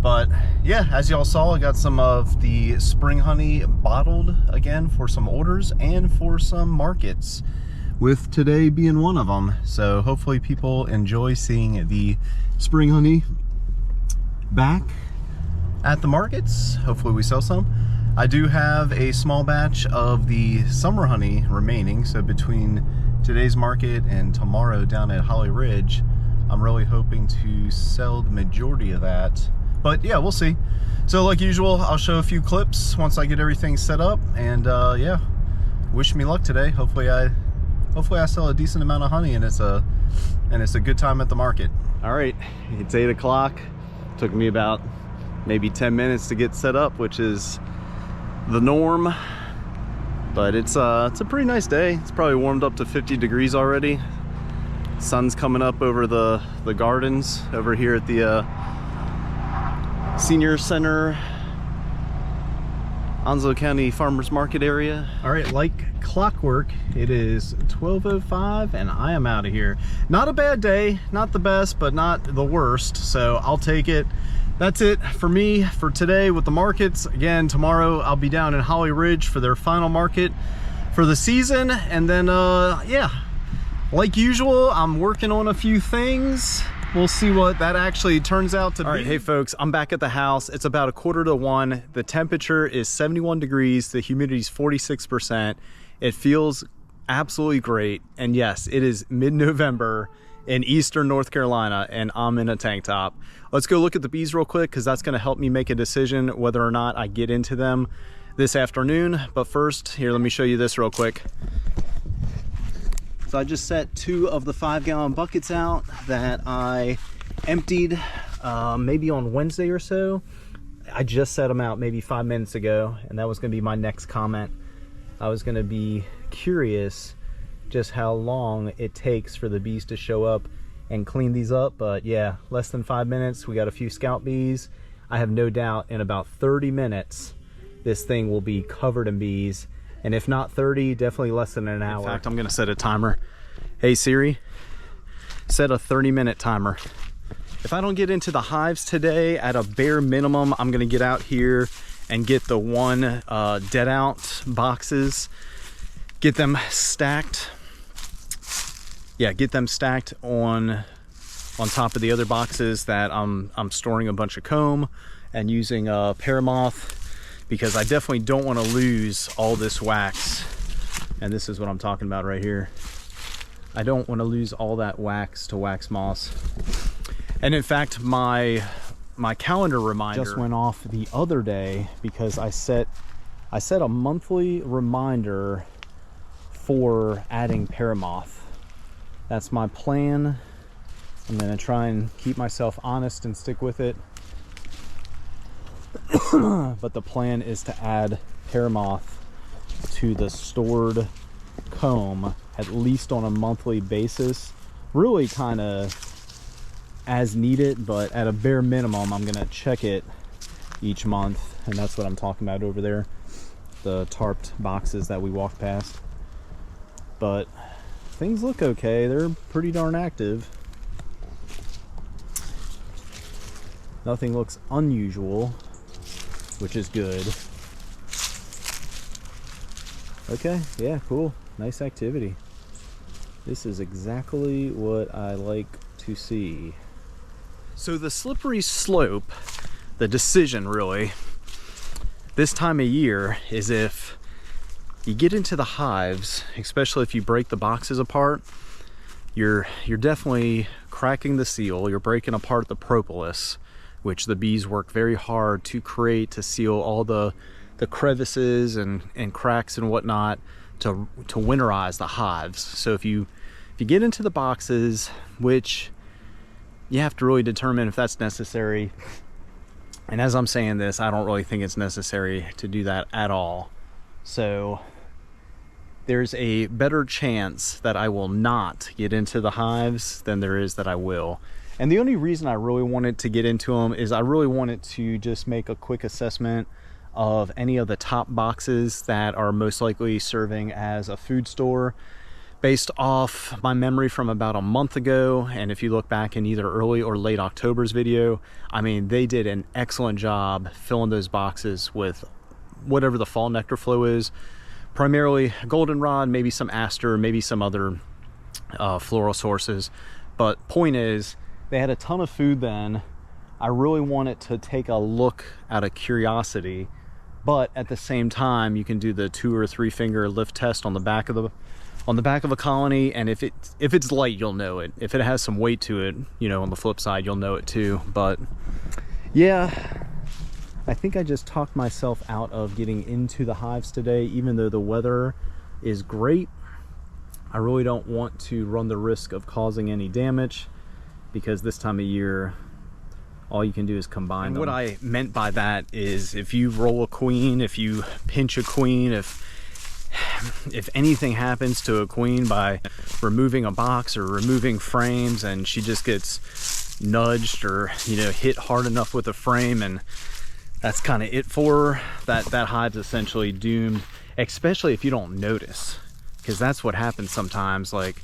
But yeah, as y'all saw, I got some of the spring honey bottled again for some orders and for some markets, with today being one of them. So hopefully people enjoy seeing the spring honey back at the markets. Hopefully we sell some. I do have a small batch of the summer honey remaining, so between today's market and tomorrow down at Holly Ridge, I'm really hoping to sell the majority of that. But yeah, we'll see. So like usual, I'll show a few clips once I get everything set up, and yeah, wish me luck today. Hopefully I sell a decent amount of honey and it's a good time at the market. All right, it's 8 o'clock. Took me about maybe 10 minutes to get set up, which is the norm. But it's a pretty nice day. It's probably warmed up to 50 degrees already. Sun's coming up over the gardens over here at the senior center Onslow County Farmers Market area. All right, like clockwork, it is 12:05 and I am out of here. Not a bad day, not the best, but not the worst, so I'll take it. That's it for me for today with the markets. Again, tomorrow I'll be down in Holly Ridge for their final market for the season, and then yeah, like usual, I'm working on a few things. We'll see what that actually turns out to be. All right, hey folks, I'm back at the house. It's about 1:45. The temperature is 71 degrees. The humidity is 46%. It feels absolutely great. And yes, it is mid-November in Eastern North Carolina, and I'm in a tank top. Let's go look at the bees real quick, because that's gonna help me make a decision whether or not I get into them this afternoon. But first, here, let me show you this real quick. So I just set 2 of the 5-gallon buckets out that I emptied maybe on Wednesday or so. I just set them out maybe 5 minutes ago, and that was gonna be my next comment. I was gonna be curious just how long it takes for the bees to show up and clean these up, but yeah, less than 5 minutes. We got a few scout bees. I have no doubt in about 30 minutes, this thing will be covered in bees. And if not 30, definitely less than an hour. In fact, I'm gonna set a timer. Hey Siri, set a 30-minute timer. If I don't get into the hives today, at a bare minimum, I'm gonna get out here and get the 1 dead out boxes, get them stacked. Yeah, get them stacked on top of the other boxes that I'm storing a bunch of comb and using Paramoth, because I definitely don't want to lose all this wax. And this is what I'm talking about right here. I don't want to lose all that wax to wax moss. And in fact, my calendar reminder just went off the other day, because I set a monthly reminder for adding Paramoth. That's my plan. I'm gonna try and keep myself honest and stick with it. But the plan is to add Paramoth to the stored comb at least on a monthly basis. Really kind of as needed, but at a bare minimum, I'm gonna check it each month. And that's what I'm talking about over there, the tarped boxes that we walked past. But things look okay. They're pretty darn active. Nothing looks unusual, which is good. Okay, yeah, cool. Nice activity. This is exactly what I like to see. So the slippery slope, the decision really, this time of year is if you get into the hives, especially if you break the boxes apart, you're definitely cracking the seal, you're breaking apart the propolis, which the bees work very hard to create, to seal all the crevices and cracks and whatnot to winterize the hives. So if you get into the boxes, which you have to really determine if that's necessary. And as I'm saying this, I don't really think it's necessary to do that at all. So there's a better chance that I will not get into the hives than there is that I will. And the only reason I really wanted to get into them is I really wanted to just make a quick assessment of any of the top boxes that are most likely serving as a food store, based off my memory from about a month ago. And if you look back in either early or late October's video, I mean, they did an excellent job filling those boxes with whatever the fall nectar flow is, primarily goldenrod, maybe some aster, maybe some other floral sources. But point is, they had a ton of food then. I really wanted to take a look out of curiosity, but at the same time, you can do the 2 or 3 finger lift test on the back of a colony, and if it's light, you'll know it. If it has some weight to it, you know, on the flip side, you'll know it too. But yeah, I think I just talked myself out of getting into the hives today, even though the weather is great. I really don't want to run the risk of causing any damage, because this time of year, all you can do is combine them. What I meant by that is, if you roll a queen, if you pinch a queen, if anything happens to a queen by removing a box or removing frames, and she just gets nudged or, you know, hit hard enough with a frame and that's kind of it for that. That hive's essentially doomed, especially if you don't notice, because that's what happens sometimes. Like,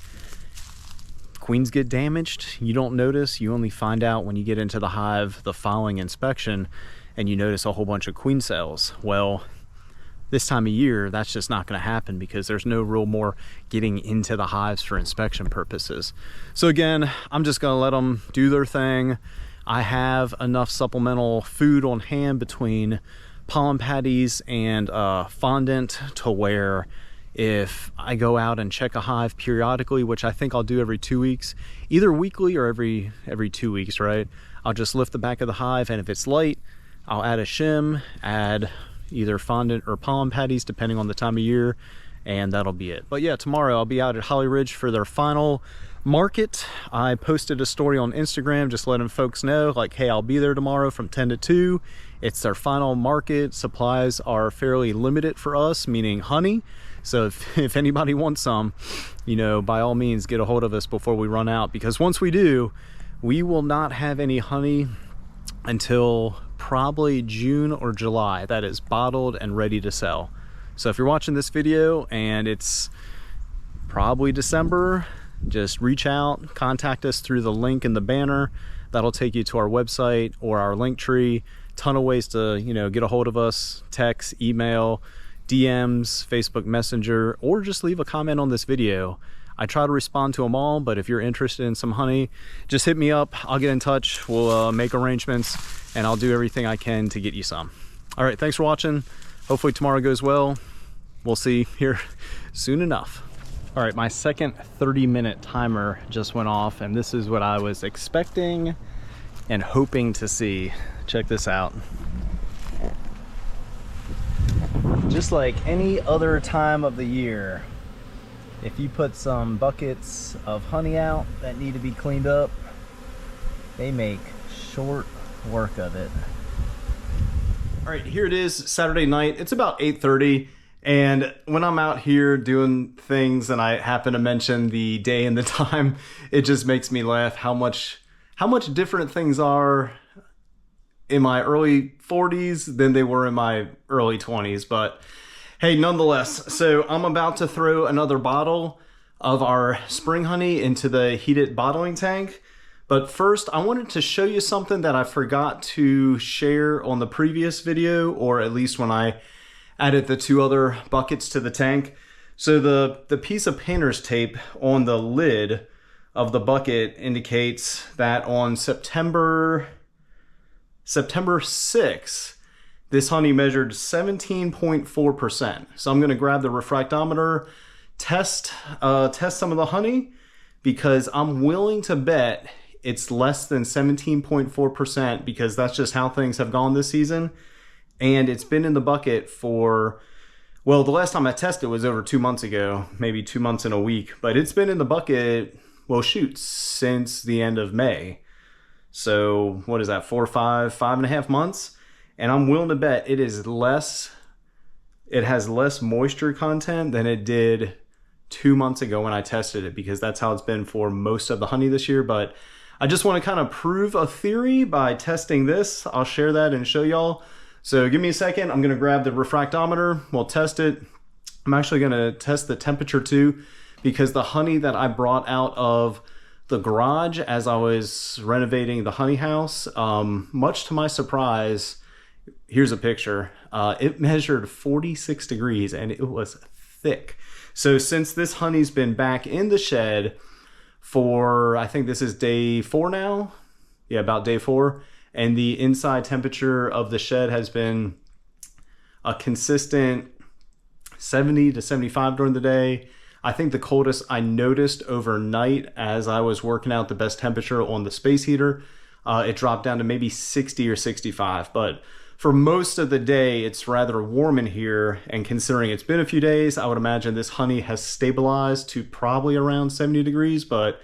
queens get damaged, you don't notice, you only find out when you get into the hive the following inspection and you notice a whole bunch of queen cells. Well, this time of year, that's just not going to happen because there's no real more getting into the hives for inspection purposes. So again, I'm just going to let them do their thing. I have enough supplemental food on hand between pollen patties and fondant to where if I go out and check a hive periodically, which I think I'll do every 2 weeks, either weekly or every 2 weeks, right? I'll just lift the back of the hive, and if it's light, I'll add a shim, add either fondant or pollen patties depending on the time of year, and that'll be it. But yeah, tomorrow I'll be out at Holly Ridge for their final market. I posted a story on Instagram just letting folks know, like, hey, I'll be there tomorrow from 10 to 2. It's their final market. Supplies are fairly limited for us, meaning honey. So if anybody wants some, you know, by all means get a hold of us before we run out, because once we do, we will not have any honey until probably June or July that is bottled and ready to sell. So if you're watching this video and it's probably December, just reach out, contact us through the link in the banner. That'll take you to our website or our link tree. Ton of ways to, you know, get a hold of us: text, email, DMs, Facebook Messenger, or just leave a comment on this video. I try to respond to them all, but if you're interested in some honey, just hit me up. I'll get in touch. We'll make arrangements, and I'll do everything I can to get you some. All right, thanks for watching. Hopefully tomorrow goes well. We'll see here soon enough. All right, my second 30-minute timer just went off, and this is what I was expecting and hoping to see. Check this out. Just like any other time of the year, if you put some buckets of honey out that need to be cleaned up, they make short work of it. All right, here it is, Saturday night. It's about 8:30, and when I'm out here doing things and I happen to mention the day and the time, it just makes me laugh how much different things are in my early 40s than they were in my early 20s. But hey, nonetheless, so I'm about to throw another bottle of our spring honey into the heated bottling tank. But first, I wanted to show you something that I forgot to share on the previous video, or at least when I added the 2 other buckets to the tank. So the piece of painter's tape on the lid of the bucket indicates that on September 6th, this honey measured 17.4%. So I'm gonna grab the refractometer, test some of the honey, because I'm willing to bet it's less than 17.4%, because that's just how things have gone this season. And it's been in the bucket for, well, the last time I tested was over 2 months ago, maybe 2 months and a week, but it's been in the bucket, well, shoot, since the end of May. So what is that, 5.5 months? And I'm willing to bet it has less moisture content than it did 2 months ago when I tested it, because that's how it's been for most of the honey this year. But I just want to kind of prove a theory by testing this. I'll share that and show y'all. So give me a second. I'm going to grab the refractometer. We'll test it. I'm actually going to test the temperature too, because the honey that I brought out of the garage as I was renovating the honey house, much to my surprise, here's a picture. It measured 46 degrees and it was thick. So since this honey's been back in the shed for, I think this is day 4 now. Yeah, about day 4. And the inside temperature of the shed has been a consistent 70 to 75 during the day. I think the coldest I noticed overnight as I was working out the best temperature on the space heater, it dropped down to maybe 60 or 65. But for most of the day, it's rather warm in here. And considering it's been a few days, I would imagine this honey has stabilized to probably around 70 degrees. But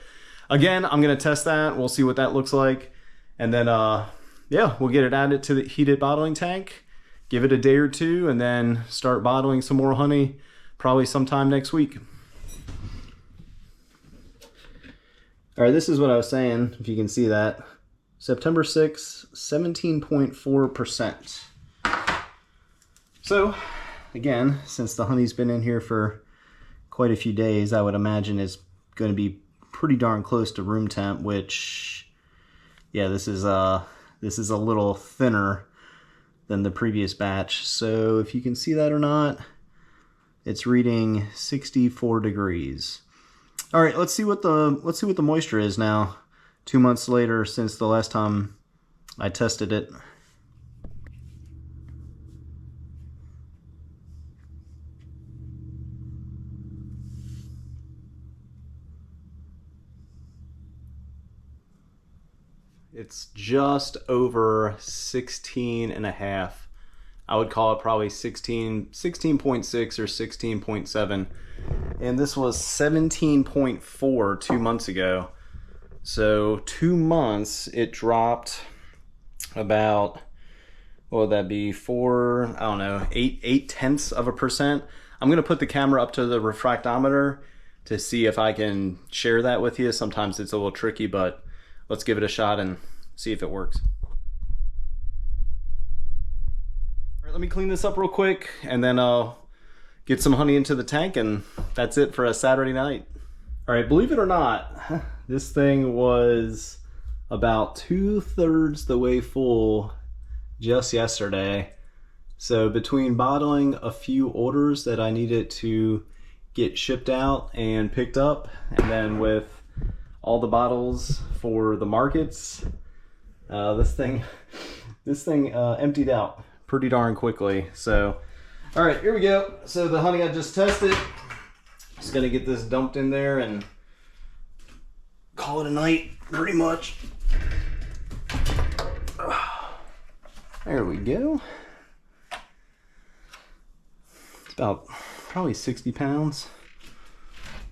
again, I'm going to test that. We'll see what that looks like. And then, yeah, we'll get it added to the heated bottling tank, give it a day or 2, and then start bottling some more honey probably sometime next week. All right, this is what I was saying, if you can see that. September 6th, 17.4%. So again, since the honey's been in here for quite a few days, I would imagine is going to be pretty darn close to room temp, which, yeah, this is a little thinner than the previous batch. So if you can see that or not, it's reading 64 degrees. All right, let's see what the moisture is now, 2 months later since the last time I tested it. It's just over 16 and a half. I would call it probably 16.6 or 16.7. And this was 17.4 2 months ago. So 2 months, it dropped about, what would that be, 8/10%. I'm gonna put the camera up to the refractometer to see if I can share that with you. Sometimes it's a little tricky, but let's give it a shot and see if it works. All right, let me clean this up real quick and then I'll get some honey into the tank, and that's it for a Saturday night. All right, believe it or not, this thing was about 2/3 the way full just yesterday. So between bottling a few orders that I needed to get shipped out and picked up, and then with all the bottles for the markets, this thing emptied out pretty darn quickly. So, all right, here we go. So the honey I just tested, just gonna get this dumped in there and call it a night, pretty much. There we go. It's about probably 60 pounds.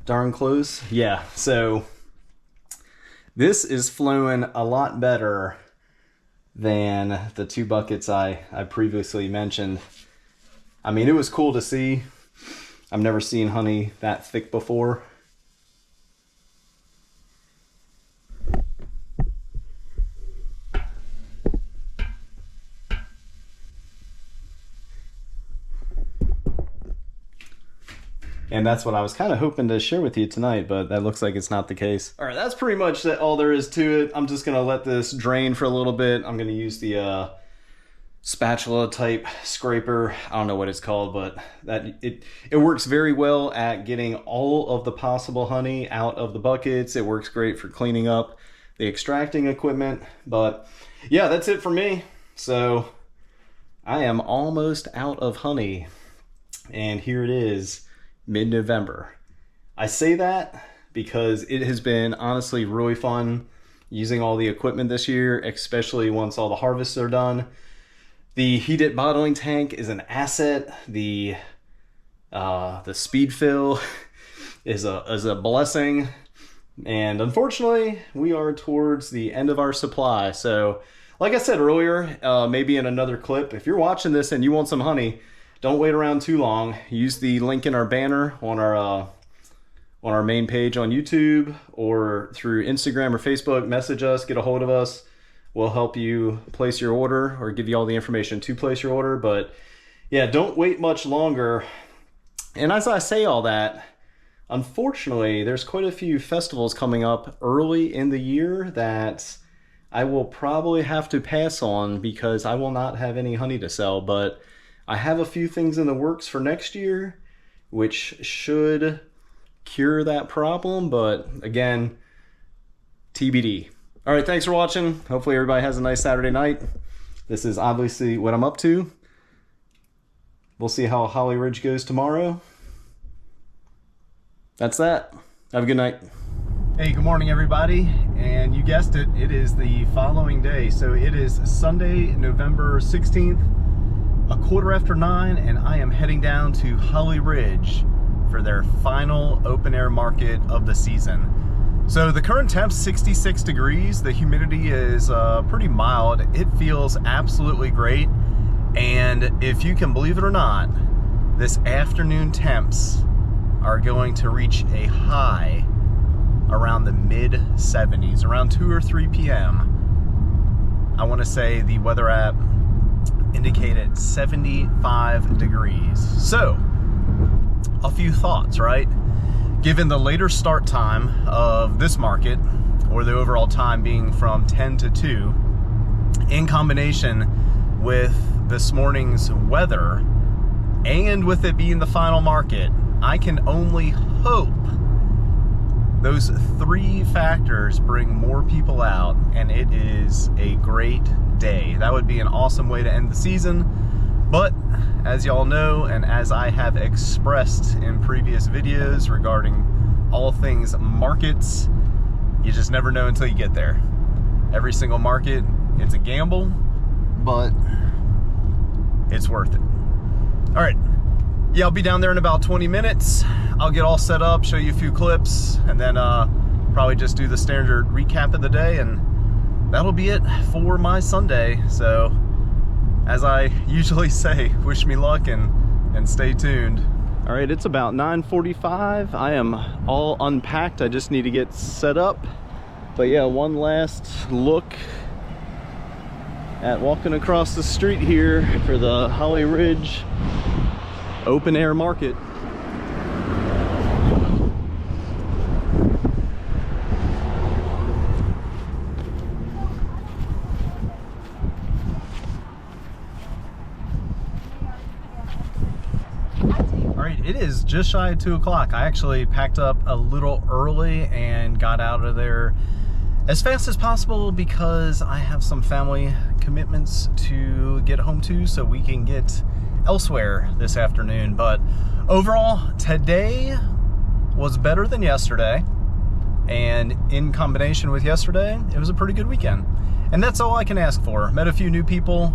Darn close. Yeah, so this is flowing a lot better than the 2 buckets I previously mentioned. I mean, it was cool to see. I've never seen honey that thick before. And that's what I was kind of hoping to share with you tonight, but that looks like it's not the case. All right, that's pretty much all there is to it. I'm just gonna let this drain for a little bit. I'm gonna use the spatula type scraper. I don't know what it's called, but it works very well at getting all of the possible honey out of the buckets. It works great for cleaning up the extracting equipment. But yeah, that's it for me. So I am almost out of honey, and here it is, mid-November. I say that because it has been honestly really fun using all the equipment this year, especially once all the harvests are done. The heated bottling tank is an asset. The speed fill is a blessing, and unfortunately we are towards the end of our supply. So like I said earlier, maybe in another clip, if you're watching this and you want some honey, don't wait around too long. Use the link in our banner on our main page on YouTube, or through Instagram or Facebook. Message us, get a hold of us. We'll help you place your order or give you all the information to place your order. But yeah, don't wait much longer. And as I say all that, unfortunately, there's quite a few festivals coming up early in the year that I will probably have to pass on because I will not have any honey to sell. But I have a few things in the works for next year, which should cure that problem. But again, TBD. All right, thanks for watching. Hopefully everybody has a nice Saturday night. This is obviously what I'm up to. We'll see how Holly Ridge goes tomorrow. That's that. Have a good night. Hey, good morning everybody. And you guessed it, it is the following day. So it is Sunday, November 16th, 9:15, and I am heading down to Holly Ridge for their final open air market of the season. So the current temp's 66 degrees. The humidity is pretty mild. It feels absolutely great. And if you can believe it or not, this afternoon temps are going to reach a high around the mid 70s, around 2 or 3 p.m. I want to say the weather app indicated 75 degrees. So, a few thoughts, right? Given the later start time of this market, or the overall time being from 10 to 2, in combination with this morning's weather, and with it being the final market, I can only hope those three factors bring more people out, and it is a great day. That would be an awesome way to end the season. But as y'all know, and as I have expressed in previous videos regarding all things markets, you just never know until you get there. Every single market, it's a gamble, but it's worth it. All right, yeah, I'll be down there in about 20 minutes. I'll get all set up, show you a few clips, and then probably just do the standard recap of the day, and that'll be it for my Sunday. So, as I usually say, wish me luck and stay tuned. All right, it's about 9:45. I am all unpacked. I just need to get set up. But yeah, one last look at walking across the street here for the Holly Ridge open air market. It is just shy of 2 o'clock. I actually packed up a little early and got out of there as fast as possible because I have some family commitments to get home to so we can get elsewhere this afternoon. But overall, today was better than yesterday, and in combination with yesterday, it was a pretty good weekend. And that's all I can ask for. Met a few new people,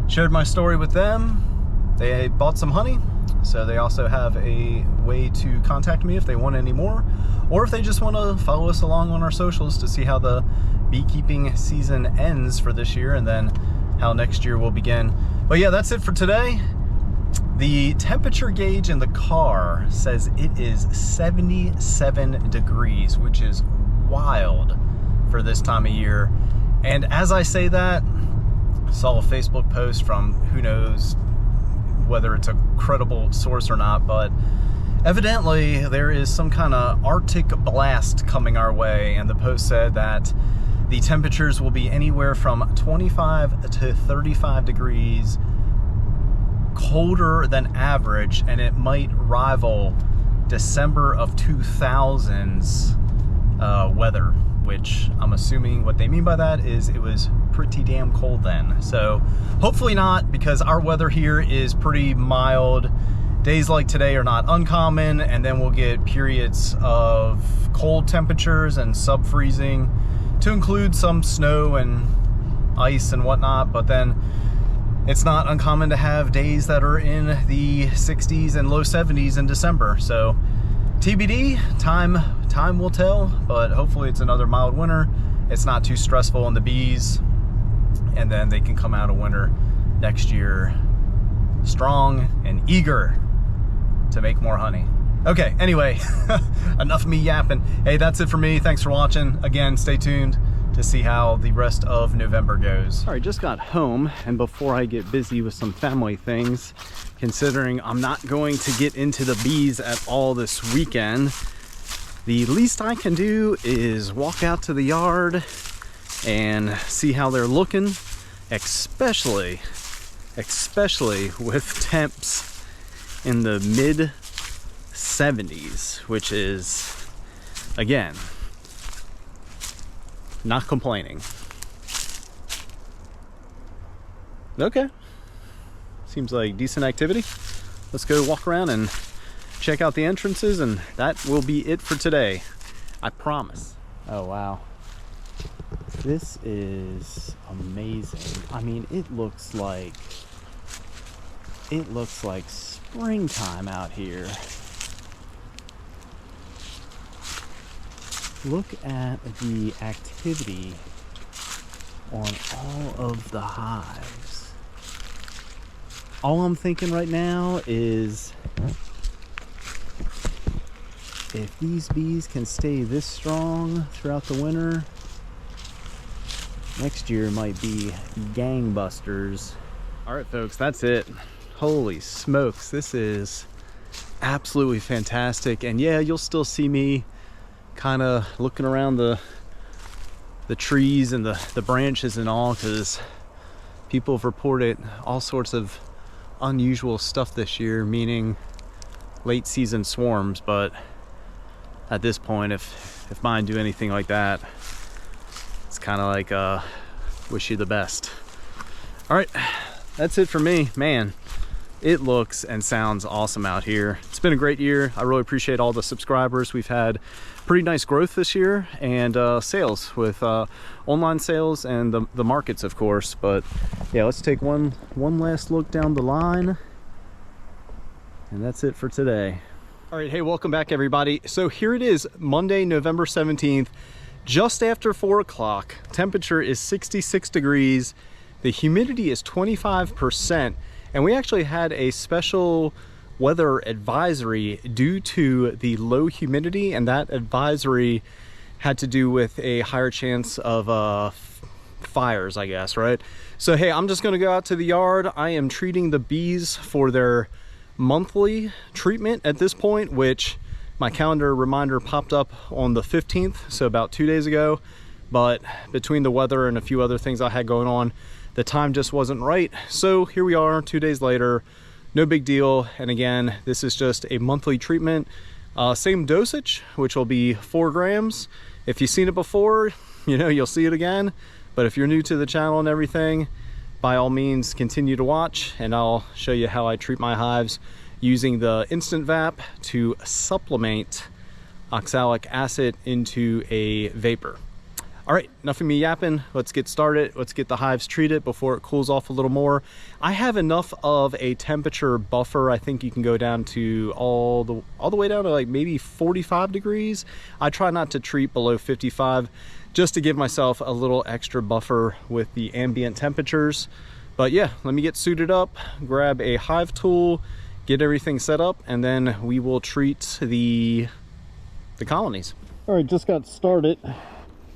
shared my story with them. They bought some honey, so they also have a way to contact me if they want any more, or if they just want to follow us along on our socials to see how the beekeeping season ends for this year and then how next year will begin. But yeah, that's it for today. The temperature gauge in the car says it is 77 degrees, which is wild for this time of year. And as I say that, I saw a Facebook post from who knows whether it's a credible source or not, but evidently there is some kind of Arctic blast coming our way, and the post said that the temperatures will be anywhere from 25 to 35 degrees colder than average, and it might rival December of 2000's weather, which I'm assuming what they mean by that is it was pretty damn cold then. So hopefully not, because our weather here is pretty mild. Days like today are not uncommon, and then we'll get periods of cold temperatures and sub-freezing, to include some snow and ice and whatnot. But then it's not uncommon to have days that are in the 60s and low 70s in December. So TBD, time will tell, but hopefully it's another mild winter. It's not too stressful on the bees, and then they can come out of winter next year strong and eager to make more honey. Okay, anyway, enough of me yapping. Hey, that's it for me. Thanks for watching. Again, stay tuned to see how the rest of November goes. All right, just got home, and before I get busy with some family things, considering I'm not going to get into the bees at all this weekend, the least I can do is walk out to the yard and see how they're looking, especially with temps in the mid 70s, which is, again, not complaining. Okay, seems like decent activity. Let's go walk around and check out the entrances, and that will be it for today, I promise. Oh wow, this is amazing. I mean, it looks like springtime out here. Look at the activity on all of the hives. All I'm thinking right now is, if these bees can stay this strong throughout the winter, next year might be gangbusters. All right, folks, that's it. Holy smokes, this is absolutely fantastic. And yeah, you'll still see me kind of looking around the trees and the branches and all, because people have reported all sorts of unusual stuff this year, meaning late season swarms. But at this point, if mine do anything like that, it's kind of like wish you the best. All right, that's it for me. Man, it looks and sounds awesome out here. It's been a great year. I really appreciate all the subscribers. We've had pretty nice growth this year, and sales with online sales and the markets, of course. But yeah, let's take one last look down the line, and that's it for today. All right, hey, welcome back, everybody. So here it is, Monday, November 17th, just after 4 o'clock. Temperature is 66 degrees. The humidity is 25%. And we actually had a special weather advisory due to the low humidity, and that advisory had to do with a higher chance of fires, I guess, right? So hey, I'm just gonna go out to the yard. I am treating the bees for their monthly treatment at this point, which my calendar reminder popped up on the 15th, so about 2 days ago. But between the weather and a few other things I had going on, the time just wasn't right. So here we are 2 days later, no big deal. And again, this is just a monthly treatment, same dosage, which will be 4 grams. If you've seen it before, you know, you'll see it again. But if you're new to the channel and everything, by all means, continue to watch, and I'll show you how I treat my hives using the Instant VAP to supplement oxalic acid into a vapor. All right, enough of me yapping. Let's get started. Let's get the hives treated before it cools off a little more. I have enough of a temperature buffer. I think you can go down to all the way down to like maybe 45 degrees. I try not to treat below 55, just to give myself a little extra buffer with the ambient temperatures. But yeah, let me get suited up, grab a hive tool, get everything set up, and then we will treat the colonies. All right, just got started.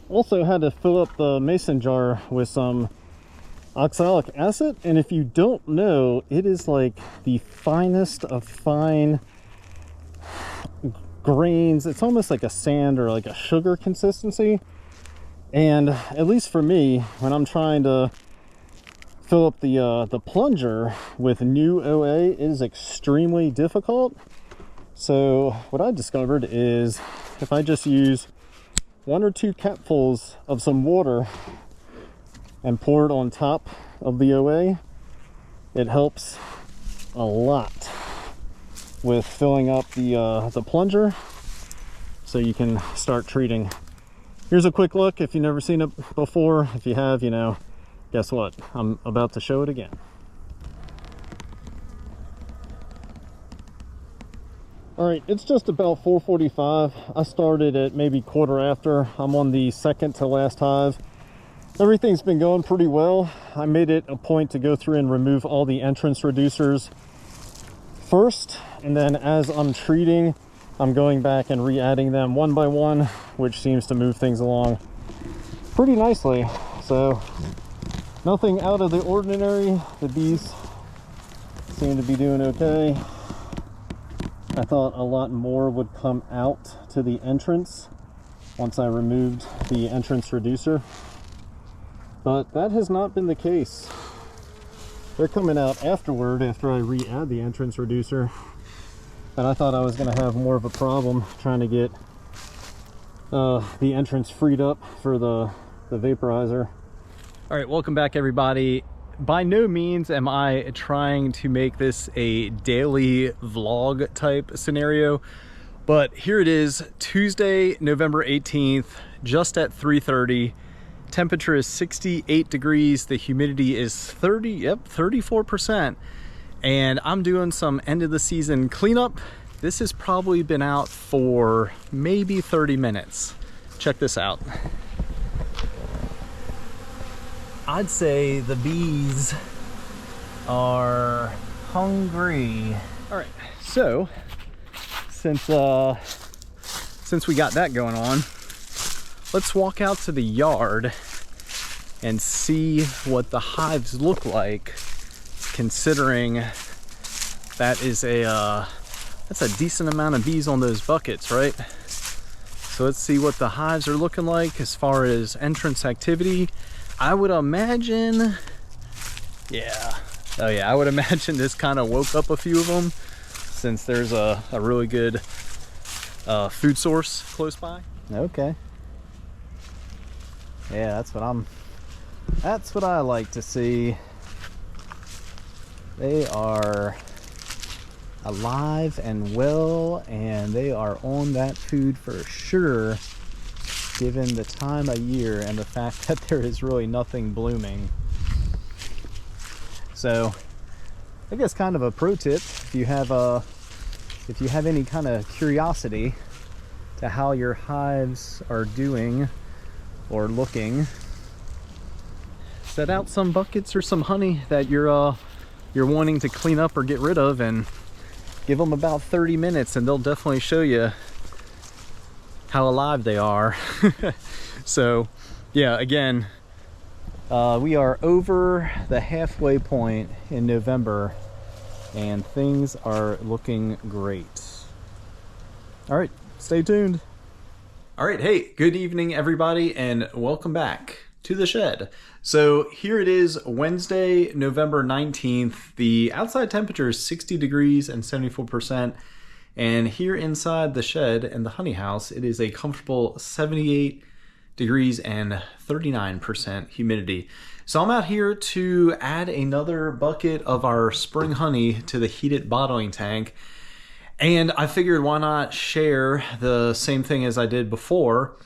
Also had to fill up the mason jar with some oxalic acid, and if you don't know, it is like the finest of fine grains. It's almost like a sand or like a sugar consistency. And at least for me, when I'm trying to fill up the plunger with new OA, it is extremely difficult. So what I discovered is if I just use 1 or 2 capfuls of some water and pour it on top of the OA, it helps a lot with filling up the plunger, so you can start treating. Here's a quick look if you've never seen it before. If you have, you know, guess what? I'm about to show it again. All right, it's just about 4:45. I started at maybe quarter after. I'm on the second to last hive. Everything's been going pretty well. I made it a point to go through and remove all the entrance reducers first, and then as I'm treating, I'm going back and re-adding them one by one, which seems to move things along pretty nicely. So nothing out of the ordinary. The bees seem to be doing okay. I thought a lot more would come out to the entrance once I removed the entrance reducer, but that has not been the case. They're coming out afterward after I re-add the entrance reducer, and I thought I was going to have more of a problem trying to get the entrance freed up for the vaporizer. All right, welcome back, everybody. By no means am I trying to make this a daily vlog type scenario, but here it is, Tuesday, November 18th, just at 3:30. Temperature is 68 degrees. The humidity is 34%. And I'm doing some end of the season cleanup. This has probably been out for maybe 30 minutes. Check this out. I'd say the bees are hungry. All right, so since we got that going on, let's walk out to the yard and see what the hives look like considering that is that's a decent amount of bees on those buckets, right? So let's see what the hives are looking like as far as entrance activity. I would imagine, yeah, oh yeah, I would imagine this kind of woke up a few of them, since there's a really good food source close by. Okay. Yeah, that's what I like to see. They are alive and well, and they are on that food for sure, given the time of year and the fact that there is really nothing blooming. So I guess kind of a pro tip, if you have any kind of curiosity to how your hives are doing or looking, set out some buckets or some honey that you're wanting to clean up or get rid of, and give them about 30 minutes and they'll definitely show you how alive they are. So yeah, again, we are over the halfway point in November and things are looking great. All right, stay tuned. All right, hey, good evening everybody, and welcome back to the shed. So here it is, Wednesday, November 19th. The outside temperature is 60 degrees and 74%. And here inside the shed and the honey house, it is a comfortable 78 degrees and 39% humidity. So I'm out here to add another bucket of our spring honey to the heated bottling tank. And I figured, why not share the same thing as I did before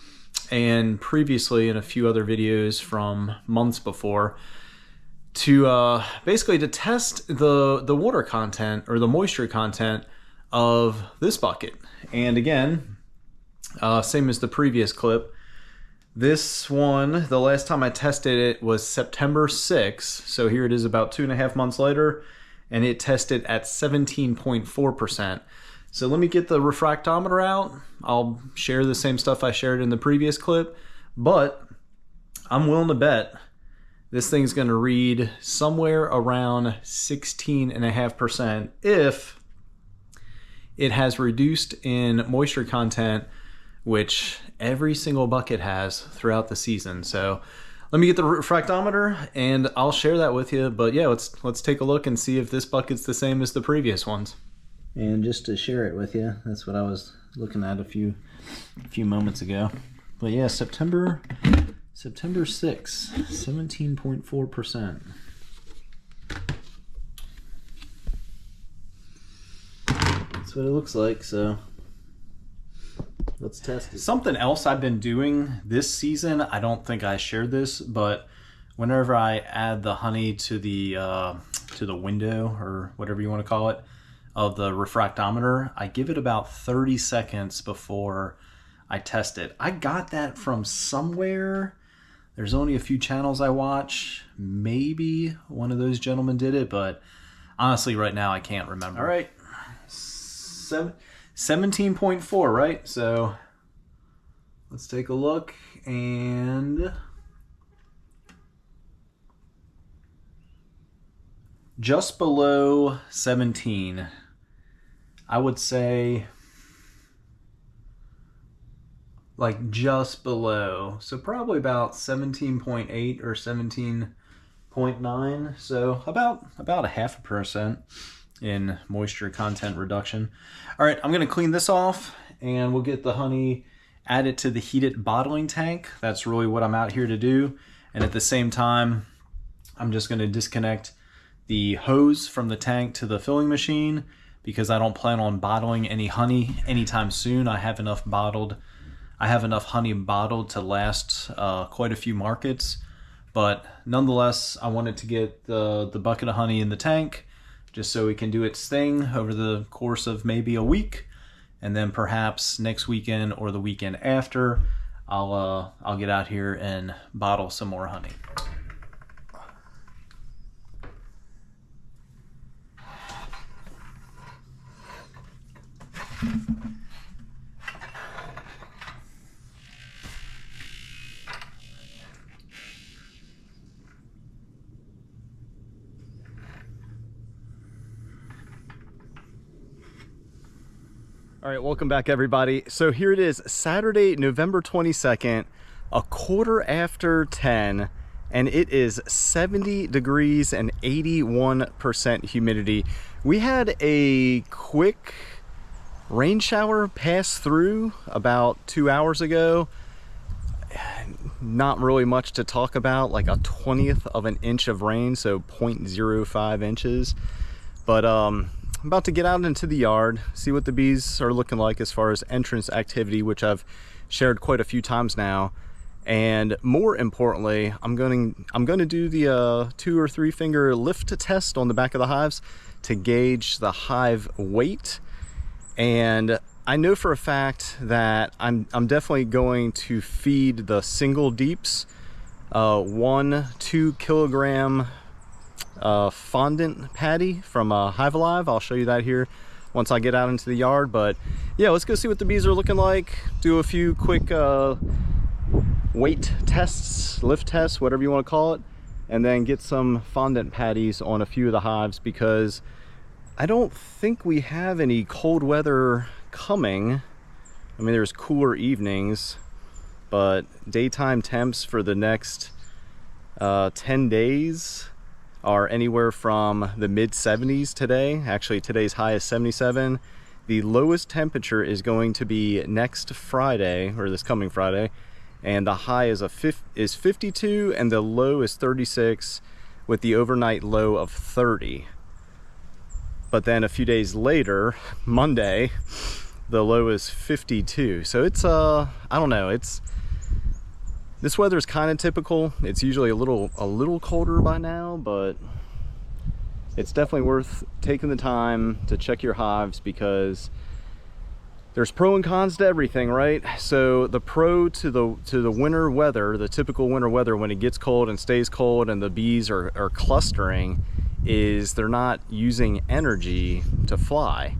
and previously in a few other videos from months before, to basically to test the water content or the moisture content of this bucket. And again, same as the previous clip, this one, the last time I tested it was September 6th. So here it is about 2.5 months later, and it tested at 17.4%. So let me get the refractometer out. I'll share the same stuff I shared in the previous clip, but I'm willing to bet this thing's gonna read somewhere around 16.5% if it has reduced in moisture content, which every single bucket has throughout the season. So let me get the refractometer and I'll share that with you. But yeah, let's take a look and see if this bucket's the same as the previous ones. And just to share it with you, that's what I was looking at a few moments ago. But yeah, September 6th, 17.4%. That's what it looks like, so let's test it. Something else I've been doing this season, I don't think I shared this, but whenever I add the honey to the window, or whatever you want to call it, of the refractometer, I give it about 30 seconds before I test it. I got that from somewhere. There's only a few channels I watch. Maybe one of those gentlemen did it, but honestly right now I can't remember. All right, 17.4, right? So let's take a look, and just below 17. I would say like just below, so probably about 17.8 or 17.9, so about 0.5% in moisture content reduction. All right, I'm gonna clean this off and we'll get the honey added to the heated bottling tank. That's really what I'm out here to do. And at the same time, I'm just gonna disconnect the hose from the tank to the filling machine, because I don't plan on bottling any honey anytime soon. I have enough honey bottled to last quite a few markets. But nonetheless, I wanted to get the bucket of honey in the tank just so it can do its thing over the course of maybe a week, and then perhaps next weekend or the weekend after, I'll get out here and bottle some more honey. All right, welcome back everybody. So here it is, Saturday, November 22nd, a quarter after 10, and it is 70 degrees and 81% humidity. We had a quick rain shower pass through about 2 hours ago. Not really much to talk about, like a 1/20th of an inch of rain, so 0.05 inches. But I'm about to get out into the yard, see what the bees are looking like as far as entrance activity, which I've shared quite a few times now. And more importantly, I'm going to do the 2 or 3 finger lift test on the back of the hives to gauge the hive weight. And I know for a fact that I'm definitely going to feed the single deeps 1 2 kilogram fondant patty from Hive Alive. I'll show you that here once I get out into the yard. But yeah, let's go see what the bees are looking like, do a few quick weight tests, lift tests, whatever you want to call it, and then get some fondant patties on a few of the hives, because I don't think we have any cold weather coming. I mean, there's cooler evenings, but daytime temps for the next 10 days are anywhere from the mid 70s today. Actually, today's high is 77. The lowest temperature is going to be next Friday, or this coming Friday, and the high is 52 and the low is 36, with the overnight low of 30. But then a few days later, Monday, the low is 52. So it's I don't know, this weather is kind of typical. It's usually a little colder by now, but it's definitely worth taking the time to check your hives, because there's pro and cons to everything, right? So the pro to the winter weather, the typical winter weather, when it gets cold and stays cold and the bees are clustering, is they're not using energy to fly.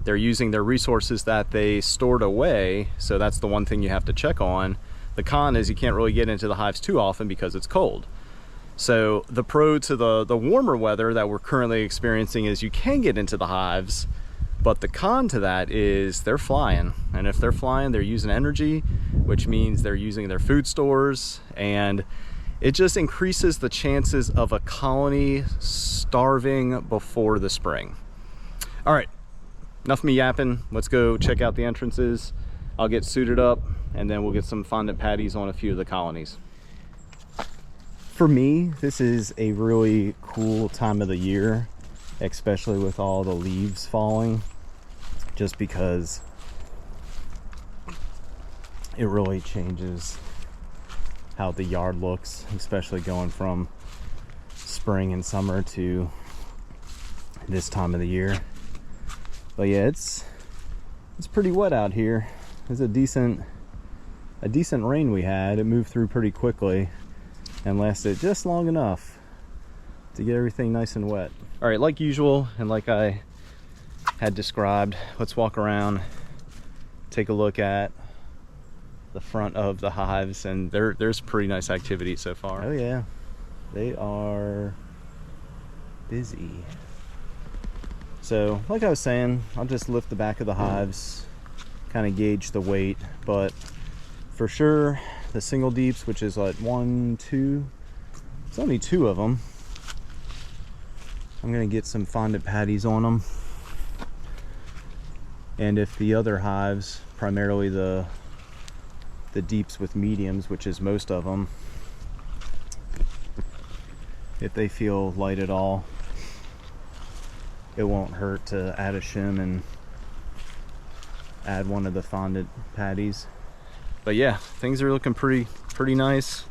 They're using their resources that they stored away. So that's the one thing you have to check on. The con is you can't really get into the hives too often because it's cold. So the pro to the warmer weather that we're currently experiencing is you can get into the hives, but the con to that is they're flying. And if they're flying, they're using energy, which means they're using their food stores, and it just increases the chances of a colony starving before the spring. All right, enough of me yapping. Let's go check out the entrances. I'll get suited up, and then we'll get some fondant patties on a few of the colonies. For me, this is a really cool time of the year, especially with all the leaves falling, just because it really changes how the yard looks, especially going from spring and summer to this time of the year. But yeah, it's pretty wet out here. There's a decent rain we had. It moved through pretty quickly and lasted just long enough to get everything nice and wet. All right, like usual, and like I had described, let's walk around, take a look at the front of the hives, and there's pretty nice activity so far. Oh yeah, they are busy. So like I was saying, I'll just lift the back of the hives, kind of gauge the weight, but for sure the single deeps, which is like 1 2, it's only 2 of them. I'm gonna get some fondant patties on them, and if the other hives, primarily the deeps with mediums, which is most of them, if they feel light at all, it won't hurt to add a shim and add one of the fondant patties. But yeah, things are looking pretty nice.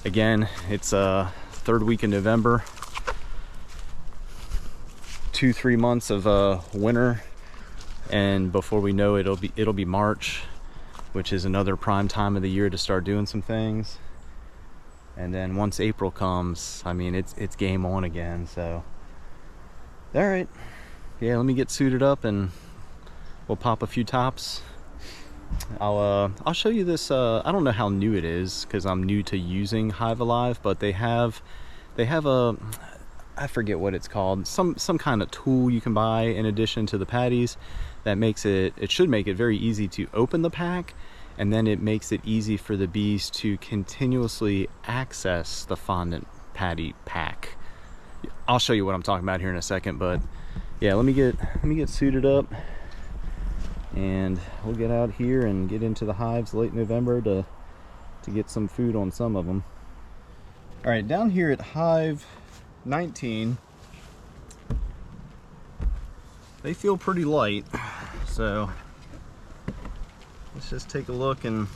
Again, it's 3rd week in November. 2-3 months of winter, and before we know it, it'll be March, which is another prime time of the year to start doing some things. And then once April comes, I mean, it's game on again. So all right, yeah, let me get suited up and we'll pop a few tops. I'll show you this. I don't know how new it is because I'm new to using Hive Alive, but they have a I forget what it's called, some kind of tool you can buy in addition to the patties that makes it should make it very easy to open the pack, and then it makes it easy for the bees to continuously access the fondant patty pack. I'll show you what I'm talking about here in a second, but yeah, let me get suited up and we'll get out here and get into the hives late November to get some food on some of them. All right, down here at hive 19, they feel pretty light, so let's just take a look and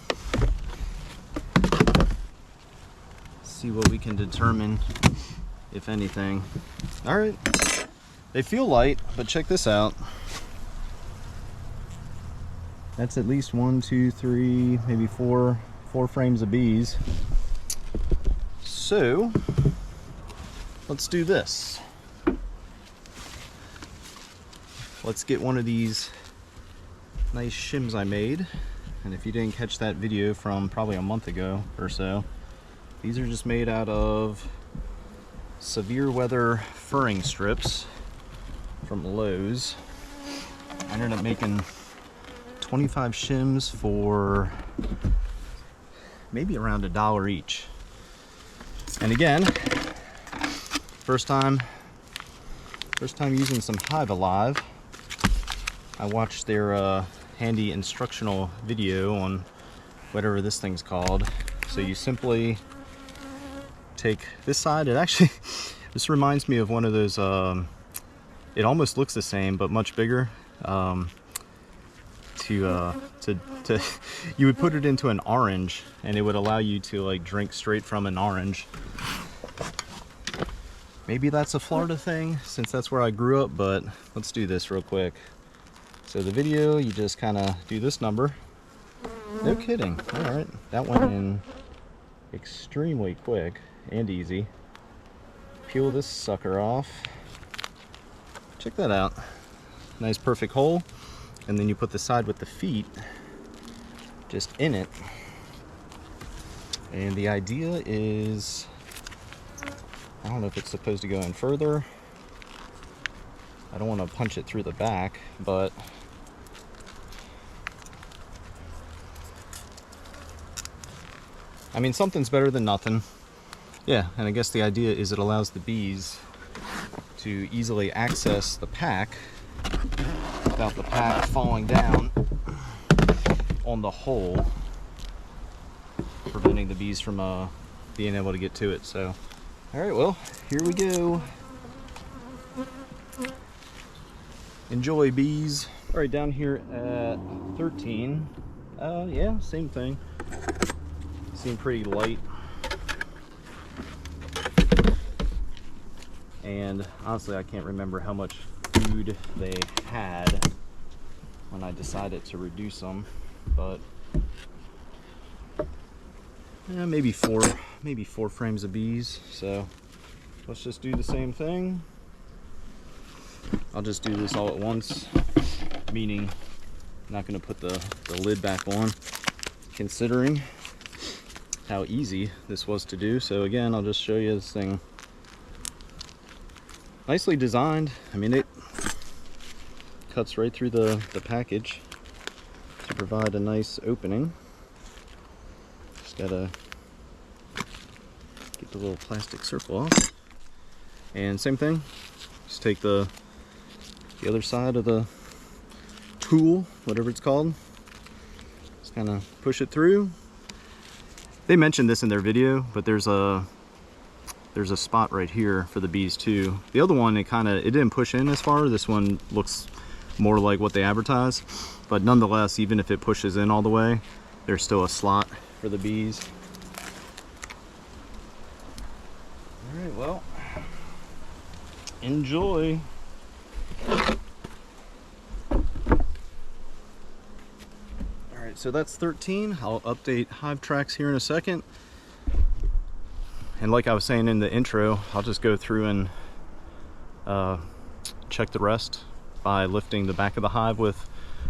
see what we can determine, if anything. All right, they feel light, but check this out. That's at least 1, 2, 3, maybe four frames of bees. So let's do this. Let's get one of these nice shims I made. And if you didn't catch that video from probably a month ago or so, these are just made out of severe weather furring strips from Lowe's. I ended up making 25 shims for maybe around $1 each. And again, first time using some Hive Alive. I watched their handy instructional video on whatever this thing's called. So you simply take this side. It actually, this reminds me of one of those, it almost looks the same, but much bigger. You would put it into an orange and it would allow you to like drink straight from an orange. Maybe that's a Florida thing since that's where I grew up, but let's do this real quick. So the video, you just kind of do this number. No kidding. All right, that went in extremely quick and easy. Peel this sucker off. Check that out. Nice perfect hole. And then you put the side with the feet just in it. And the idea is, I don't know if it's supposed to go in further. I don't want to punch it through the back, but I mean, something's better than nothing. Yeah, and I guess the idea is it allows the bees to easily access the pack without the pack falling down on the hole, preventing the bees from being able to get to it. So, all right, well, here we go. Enjoy, bees. All right, down here at 13, yeah, same thing. Seem pretty light. And honestly, I can't remember how much food they had when I decided to reduce them, but yeah, maybe four frames of bees. So let's just do the same thing. I'll just do this all at once, meaning I'm not going to put the lid back on, considering how easy this was to do. So again, I'll just show you this thing. Nicely designed. I mean, it cuts right through the package to provide a nice opening. Just gotta get the little plastic circle off. And same thing, just take the other side of the tool, whatever it's called, just kind of push it through. They mentioned this in their video, but there's a spot right here for the bees too. The other one, it didn't push in as far. This one looks more like what they advertise, but nonetheless, even if it pushes in all the way, there's still a slot for the bees. All right, well, enjoy. Alright, so that's 13. I'll update hive tracks here in a second. And like I was saying in the intro, I'll just go through and check the rest by lifting the back of the hive with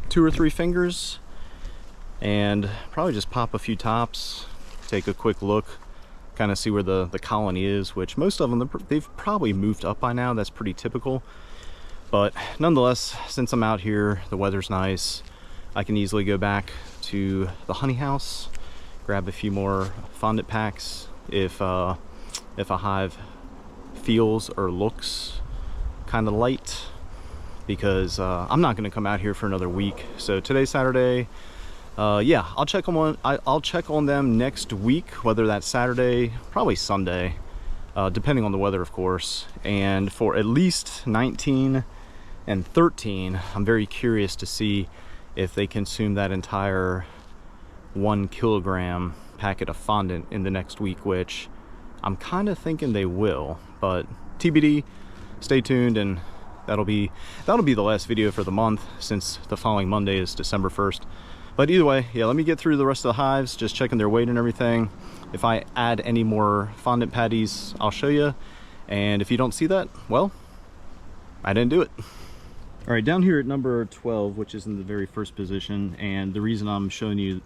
2 or 3 fingers and probably just pop a few tops, take a quick look, kind of see where the colony is, which most of them, they've probably moved up by now. That's pretty typical. But nonetheless, since I'm out here, the weather's nice, I can easily go back to the honey house, grab a few more fondant packs if a hive feels or looks kind of light, because I'm not going to come out here for another week. So today's Saturday. Yeah, I'll check on them next week, whether that's Saturday, probably Sunday, depending on the weather, of course. And for at least 19 and 13, I'm very curious to see if they consume that entire 1 kilogram packet of fondant in the next week, which I'm kind of thinking they will, but TBD. Stay tuned, and that'll be the last video for the month, since the following Monday is December 1st. But either way, yeah, let me get through the rest of the hives, just checking their weight and everything. If I add any more fondant patties, I'll show you. And if you don't see that, well, I didn't do it. All right, down here at number 12, which is in the very first position, and the reason I'm showing you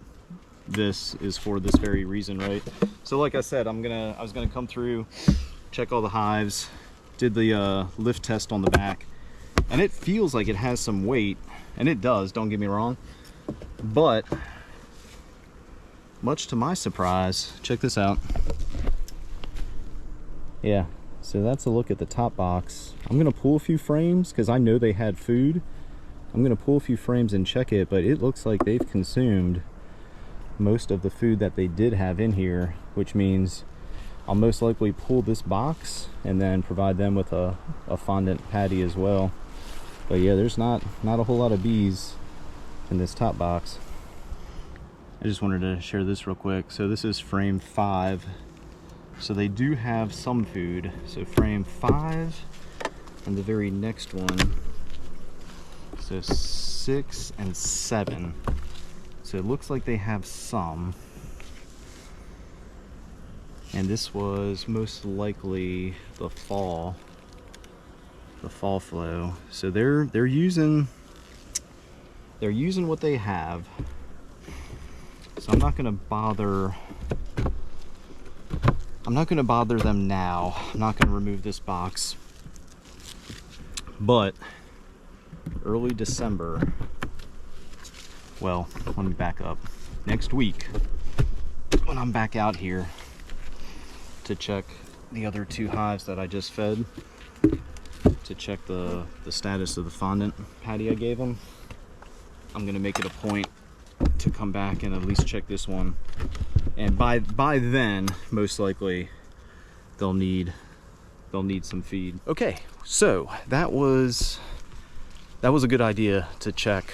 this is for this very reason, right? So like I said, I was gonna come through, check all the hives, did the lift test on the back, and it feels like it has some weight, and it does, don't get me wrong, but much to my surprise, check this out. Yeah, so that's a look at the top box. I'm gonna pull a few frames because I know they had food. I'm gonna pull a few frames and check it, but it looks like they've consumed most of the food that they did have in here, which means I'll most likely pull this box and then provide them with a fondant patty as well. But yeah, there's not a whole lot of bees in this top box. I just wanted to share this real quick. So this is frame 5. So they do have some food. So frame 5 and the very next one. So 6 and 7. So it looks like they have some. And this was most likely the fall flow. So they're using what they have. So I'm not gonna bother them now. I'm not gonna remove this box. But early December, well, let me back up. Next week, when I'm back out here to check the other 2 hives that I just fed, to check the status of the fondant patty I gave them, I'm gonna make it a point to come back and at least check this one. And by then, most likely, they'll need some feed. Okay, so that was a good idea to check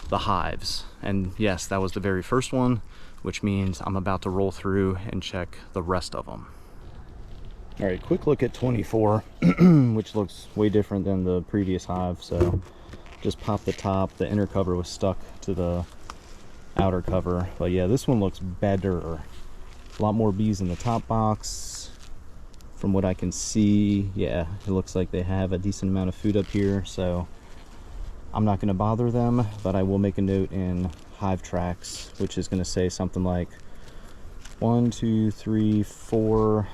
the hives. And yes, that was the very first one, which means I'm about to roll through and check the rest of them. All right, quick look at 24, which looks way different than the previous hive. So just popped the top. The inner cover was stuck to the outer cover. But yeah, this one looks better. A lot more bees in the top box. From what I can see, yeah, it looks like they have a decent amount of food up here. So I'm not gonna bother them, but I will make a note in hive tracks, which is gonna say something like 1, 2, 3, 4,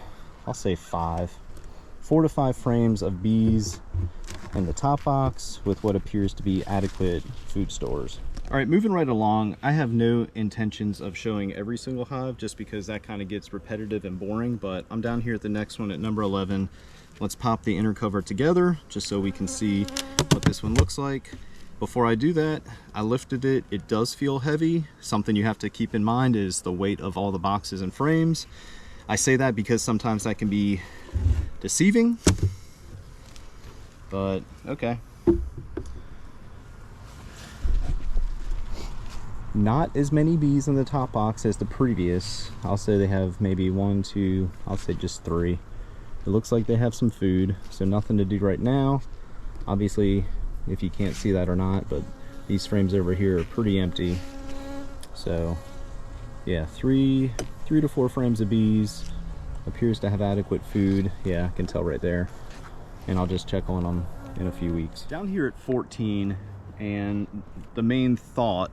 I'll say 5. 4 to 5 frames of bees in the top box with what appears to be adequate food stores. All right, moving right along, I have no intentions of showing every single hive just because that kind of gets repetitive and boring, but I'm down here at the next one at number 11. Let's pop the inner cover together just so we can see what this one looks like. Before I do that, I lifted it. It does feel heavy. Something you have to keep in mind is the weight of all the boxes and frames. I say that because sometimes that can be deceiving, but okay. Not as many bees in the top box as the previous. I'll say they have maybe 1, 2, I'll say just 3. It looks like they have some food, so nothing to do right now. Obviously, if you can't see that or not, but these frames over here are pretty empty. So yeah, 3 to 4 frames of bees. Appears to have adequate food. Yeah, I can tell right there. And I'll just check on them in a few weeks. Down here at 14, and the main thought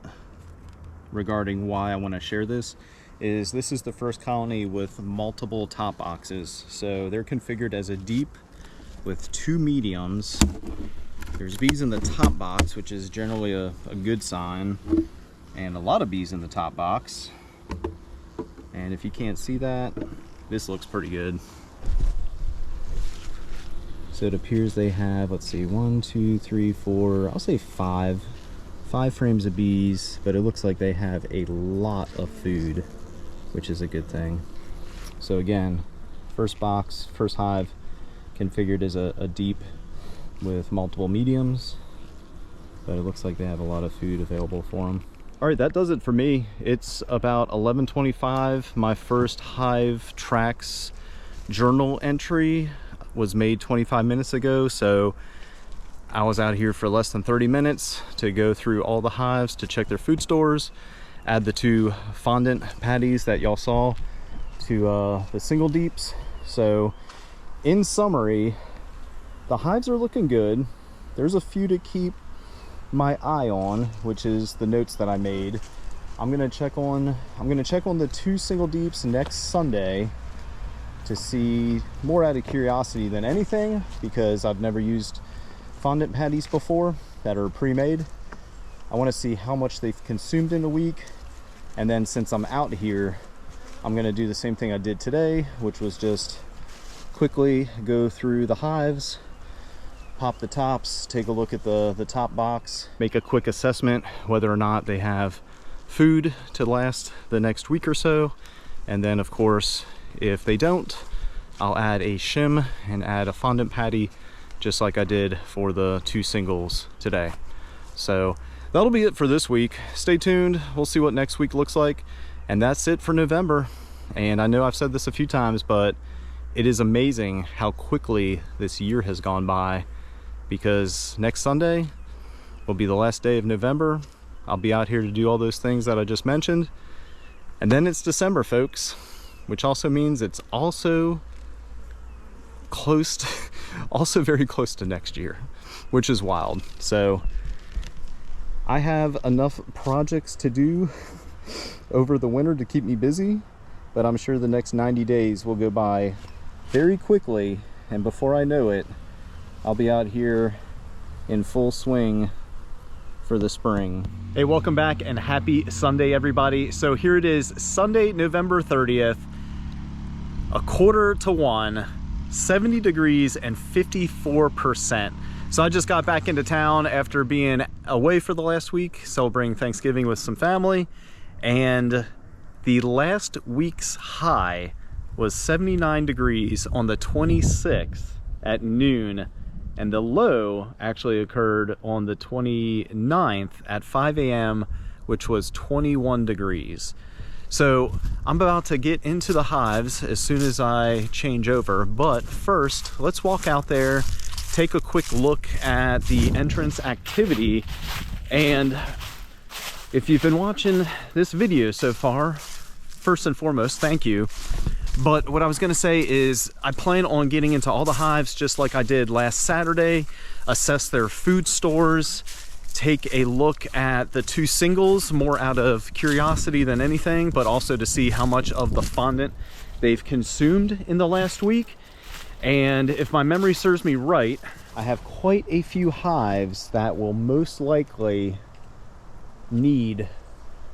regarding why I want to share this is this is the first colony with multiple top boxes. So they're configured as a deep with 2 mediums. There's bees in the top box, which is generally a good sign, and a lot of bees in the top box. And if you can't see that, this looks pretty good. So it appears they have, let's see, 1, 2, 3, 4, I'll say 5 frames of bees, but it looks like they have a lot of food, which is a good thing. So again, first box, first hive, configured as a deep with multiple mediums, but it looks like they have a lot of food available for them. All right, that does it for me. It's about 11:25. My first hive tracks journal entry was made 25 minutes ago, so I was out here for less than 30 minutes to go through all the hives to check their food stores, add the 2 fondant patties that y'all saw to the single deeps. So in summary, the hives are looking good. There's a few to keep my eye on, which is the notes that I made. I'm gonna check on the 2 single deeps next Sunday to see, more out of curiosity than anything, because I've never used fondant patties before that are pre-made. I want to see how much they've consumed in a week, and then since I'm out here, I'm gonna do the same thing I did today, which was just quickly go through the hives, pop the tops, take a look at the top box, make a quick assessment whether or not they have food to last the next week or so. And then of course, if they don't, I'll add a shim and add a fondant patty, just like I did for the 2 singles today. So that'll be it for this week. Stay tuned, we'll see what next week looks like. And that's it for November. And I know I've said this a few times, but it is amazing how quickly this year has gone by, because next Sunday will be the last day of November. I'll be out here to do all those things that I just mentioned. And then it's December, folks, which also means it's also very close to next year, which is wild. So I have enough projects to do over the winter to keep me busy, but I'm sure the next 90 days will go by very quickly, and before I know it, I'll be out here in full swing for the spring. Hey, welcome back and happy Sunday, everybody. So here it is, Sunday, November 30th, 1:45, 70 degrees and 54%. So I just got back into town after being away for the last week, celebrating Thanksgiving with some family, and the last week's high was 79 degrees on the 26th at noon. And the low actually occurred on the 29th at 5 a.m., which was 21 degrees. So I'm about to get into the hives as soon as I change over. But first, let's walk out there, take a quick look at the entrance activity. And if you've been watching this video so far, first and foremost, thank you. But what I was gonna say is I plan on getting into all the hives just like I did last Saturday, assess their food stores, take a look at the 2 singles, more out of curiosity than anything, but also to see how much of the fondant they've consumed in the last week. And if my memory serves me right, I have quite a few hives that will most likely need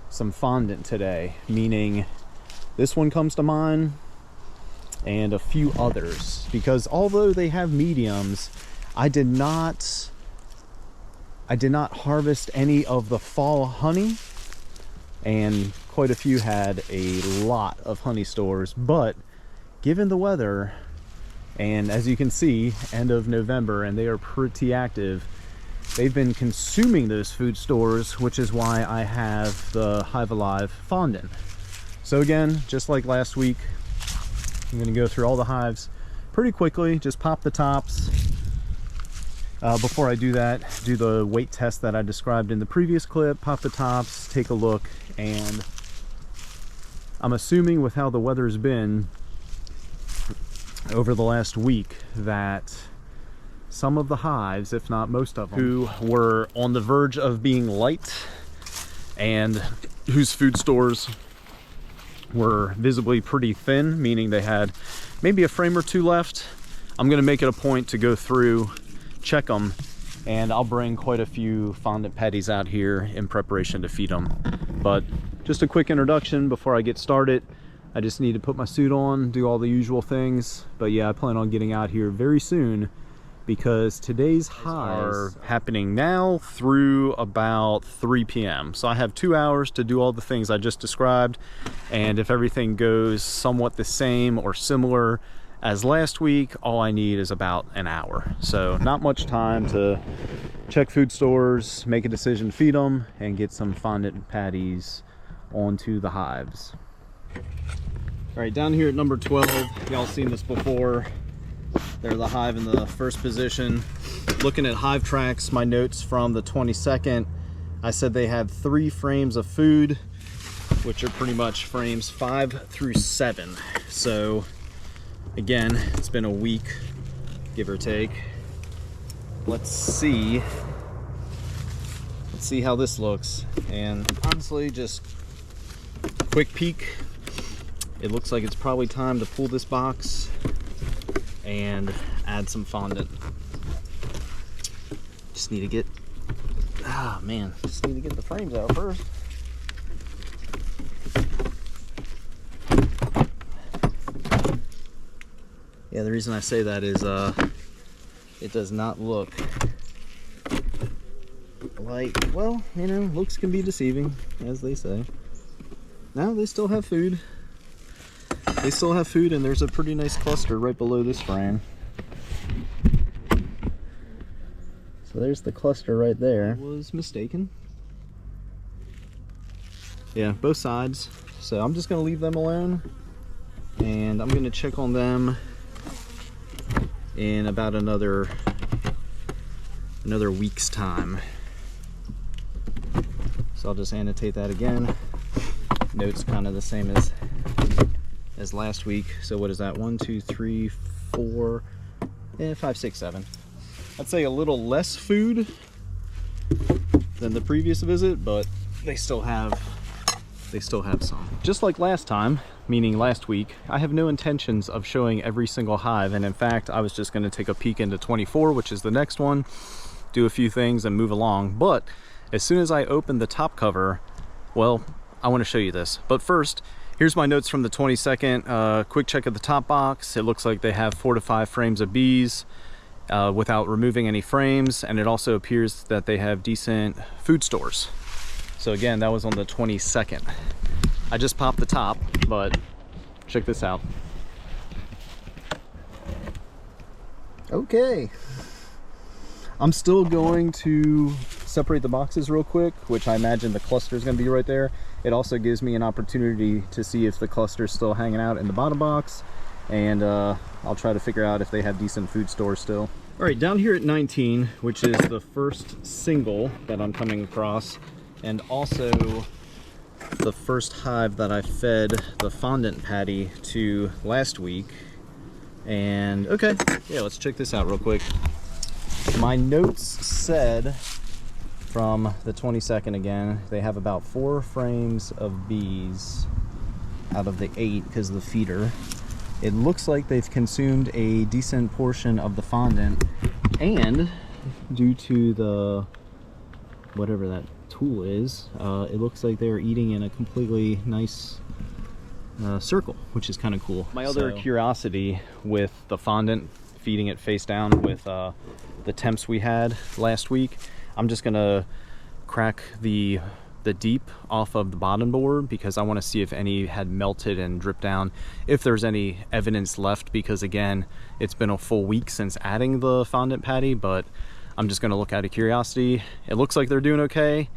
some fondant today, meaning this one comes to mind, and a few others, because although they have mediums, I did not harvest any of the fall honey, and quite a few had a lot of honey stores. But given the weather, and as you can see, end of November, and they are pretty active, they've been consuming those food stores, which is why I have the Hive Alive fondant. So again, just like last week, I'm going to go through all the hives pretty quickly, just pop the tops. Before I do that, do the weight test that I described in the previous clip, pop the tops, take a look, and I'm assuming with how the weather's been over the last week that some of the hives, if not most of them, who were on the verge of being light and whose food stores were visibly pretty thin, meaning they had maybe a frame or two left. I'm gonna make it a point to go through, check them, and I'll bring quite a few fondant patties out here in preparation to feed them. But just a quick introduction before I get started. I just need to put my suit on, do all the usual things. But yeah, I plan on getting out here very soon because today's highs are happening now through about 3 p.m. So I have 2 hours to do all the things I just described. And if everything goes somewhat the same or similar as last week, all I need is about an hour. So not much time to check food stores, make a decision to feed them, and get some fondant patties onto the hives. All right, down here at number 12, y'all seen this before. They're the hive in the first position. Looking at hive tracks, my notes from the 22nd, I said they had 3 frames of food, which are pretty much frames 5 through 7. So again, it's been a week, give or take. Let's see how this looks. And honestly, just quick peek. It looks like it's probably time to pull this box and add some fondant. Just need to get, just need to get the frames out first. Yeah, the reason I say that is it does not look like, well, you know, looks can be deceiving, as they say. Now they still have food. They still have food, and there's a pretty nice cluster right below this frame. So there's the cluster right there. I was mistaken. Yeah, both sides. So I'm just gonna leave them alone, and I'm gonna check on them in about another week's time. So I'll just annotate that again. Notes kind of the same as last week. So what is that? 1, 2, 3, 4, 5, 6, 7. I'd say a little less food than the previous visit, but they still have some. Just like last time, meaning last week, I have no intentions of showing every single hive, and in fact I was just going to take a peek into 24, which is the next one, do a few things and move along. But as soon as I open the top cover, well, I want to show you this. But first, here's my notes from the 22nd. Quick check of the top box. It looks like they have 4 to 5 frames of bees without removing any frames, and it also appears that they have decent food stores. So again, that was on the 22nd. I just popped the top, but check this out. Okay. I'm still going to separate the boxes real quick, which I imagine the cluster is going to be right there. It also gives me an opportunity to see if the cluster is still hanging out in the bottom box, and I'll try to figure out if they have decent food stores still. All right, down here at 19, which is the first single that I'm coming across, and also the first hive that I fed the fondant patty to last week. And okay, yeah, let's check this out real quick. My notes said from the 22nd again, they have about 4 frames of bees out of the 8 because of the feeder. It looks like they've consumed a decent portion of the fondant, and due to the whatever that tool is, it looks like they're eating in a completely nice circle, which is kind of cool. My other curiosity with the fondant, feeding it face down with the temps we had last week, I'm just gonna crack the deep off of the bottom board because I want to see if any had melted and dripped down, if there's any evidence left, because again, it's been a full week since adding the fondant patty, but I'm just going to look out of curiosity. It looks like they're doing okay.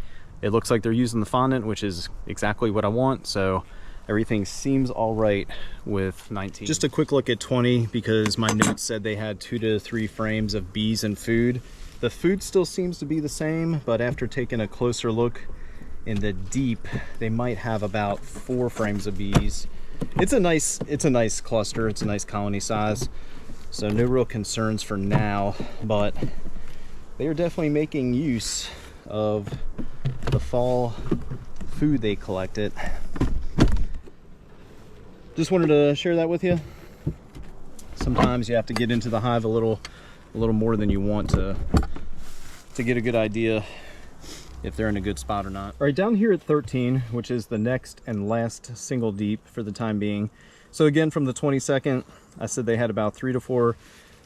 It looks like they're using the fondant, which is exactly what I want, so everything seems all right with 19. Just a quick look at 20 because my notes said they had 2 to 3 frames of bees and food. The food still seems to be the same, but after taking a closer look in the deep, they might have about 4 frames of bees. It's a nice cluster. It's a nice colony size, so no real concerns for now, but they are definitely making use of the fall food they collected. just wanted to share that with you. Sometimes you have to get into the hive a little more than you want to get a good idea if they're in a good spot or not. All right, down here at 13, which is the next and last single deep for the time being. So again, from the 22nd, I said they had about 3 to 4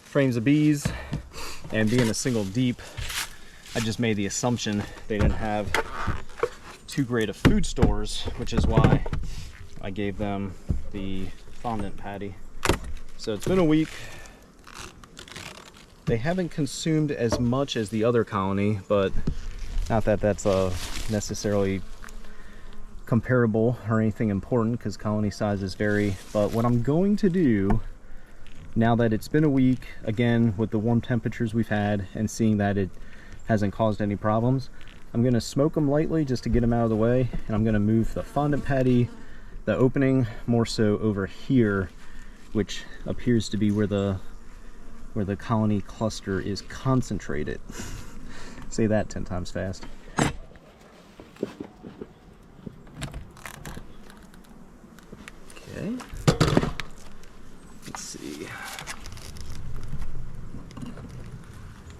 frames of bees, and being a single deep, I just made the assumption they didn't have too great of food stores, which is why I gave them the fondant patty. So it's been a week. They haven't consumed as much as the other colony, but not that that's necessarily comparable or anything important, because colony sizes vary. But what I'm going to do, now that it's been a week, again with the warm temperatures we've had and seeing that it hasn't caused any problems, I'm going to smoke them lightly just to get them out of the way, and I'm going to move the fondant patty, the opening, more so over here, which appears to be where the colony cluster is concentrated. Say that 10 times fast. Okay. Let's see.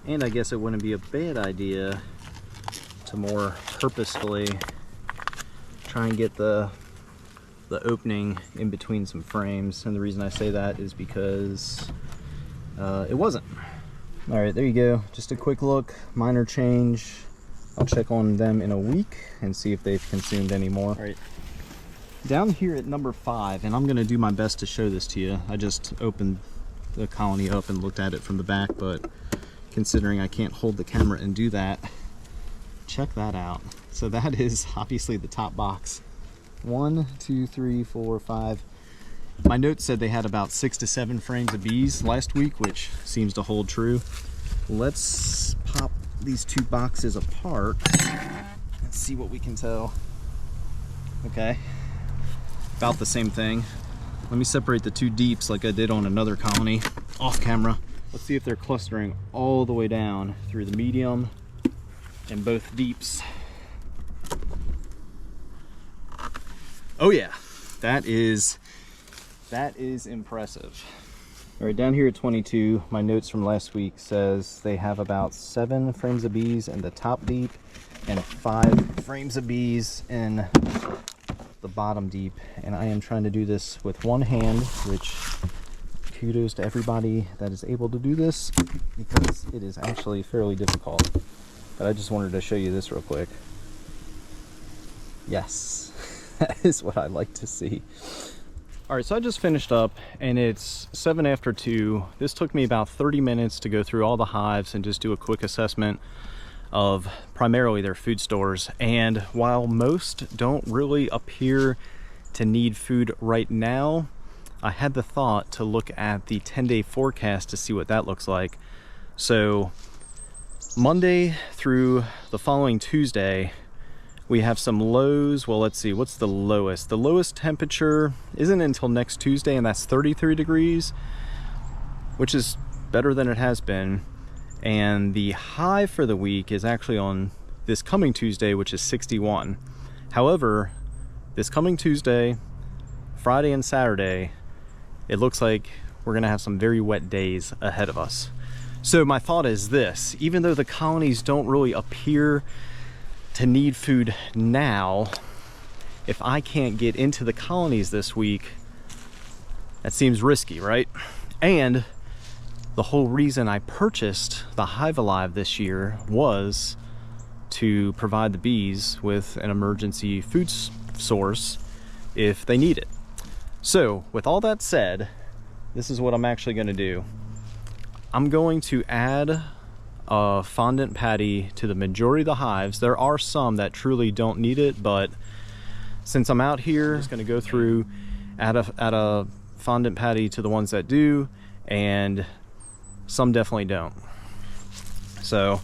And I guess it wouldn't be a bad idea to more purposefully try and get the opening in between some frames. And the reason I say that is because it wasn't. All right, there you go. Just a quick look, minor change. I'll check on them in a week and see if they've consumed any more. All right, down here at number 5, and I'm gonna do my best to show this to you. I just opened the colony up and looked at it from the back, but considering I can't hold the camera and do that, check that out. So that is obviously the top box. 1, 2, 3, 4, 5. My notes said they had about 6 to 7 frames of bees last week, which seems to hold true. Let's pop these 2 boxes apart and see what we can tell. Okay, about the same thing. Let me separate the 2 deeps like I did on another colony off camera. Let's see if they're clustering all the way down through the medium and both deeps. Oh yeah, that is impressive. All right, down here at 22, my notes from last week says they have about 7 frames of bees in the top deep and 5 frames of bees in the bottom deep. And I am trying to do this with one hand, which kudos to everybody that is able to do this, because it is actually fairly difficult. But I just wanted to show you this real quick. Yes, that is what I like to see. All right, so I just finished up and it's 7 after 2. This took me about 30 minutes to go through all the hives and just do a quick assessment of primarily their food stores. And while most don't really appear to need food right now, I had the thought to look at the 10-day forecast to see what that looks like. So Monday through the following Tuesday, we have some lows. Well, let's see, what's the lowest? The lowest temperature isn't until next Tuesday, and that's 33 degrees, which is better than it has been. And the high for the week is actually on this coming Tuesday, which is 61. However, this coming Tuesday, Friday and Saturday, it looks like we're gonna have some very wet days ahead of us. So my thought is this: even though the colonies don't really appear to need food now, if I can't get into the colonies this week, that seems risky, right? And the whole reason I purchased the Hive Alive this year was to provide the bees with an emergency food source if they need it. So with all that said, this is what I'm actually going to do. I'm going to add a fondant patty to the majority of the hives. There are some that truly don't need it, but since I'm out here, I'm just going to go through, add a fondant patty to the ones that do, and some definitely don't. So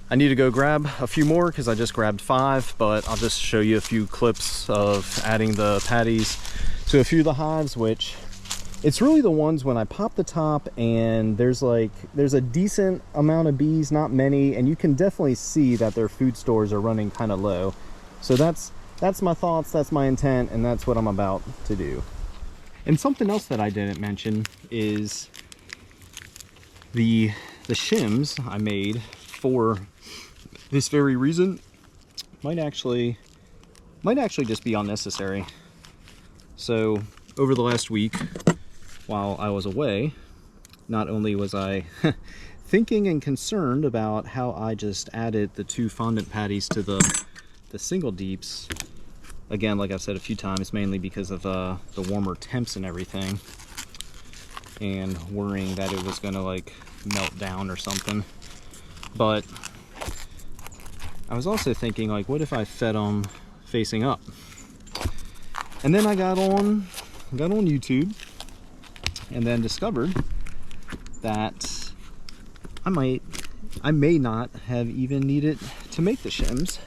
I need to go grab a few more because I just grabbed 5, but I'll just show you a few clips of adding the patties to a few of the hives, which it's really the ones when I pop the top and there's a decent amount of bees, not many, and you can definitely see that their food stores are running kind of low. So that's my thoughts, that's my intent, and that's what I'm about to do. And something else that I didn't mention is the shims I made for this very reason might actually just be unnecessary. So over the last week while I was away, not only was I thinking and concerned about how I just added the 2 fondant patties to the single deeps. Again, like I've said a few times, mainly because of the warmer temps and everything, and worrying that it was gonna like melt down or something. But I was also thinking, like, what if I fed them facing up? And then I got on YouTube and then discovered that I may not have even needed to make the shims,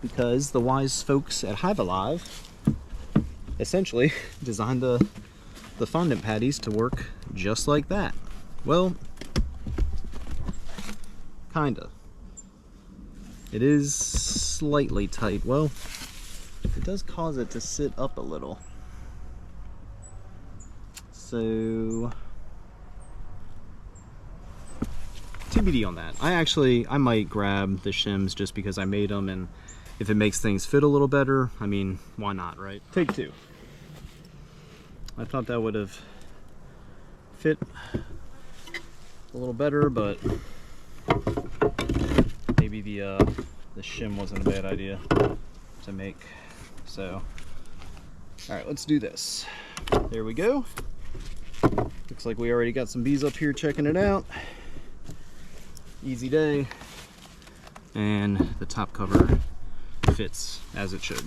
because the wise folks at Hive Alive essentially designed the fondant patties to work just like that. Well, kinda. It is slightly tight. Well, it does cause it to sit up a little. So TBD on that. I might grab the shims just because I made them, and if it makes things fit a little better, I mean, why not, right? Take 2. I thought that would have fit a little better, but maybe the shim wasn't a bad idea to make. So, all right, let's do this. There we go. Looks like we already got some bees up here checking it out. Easy day. And the top cover fits as it should.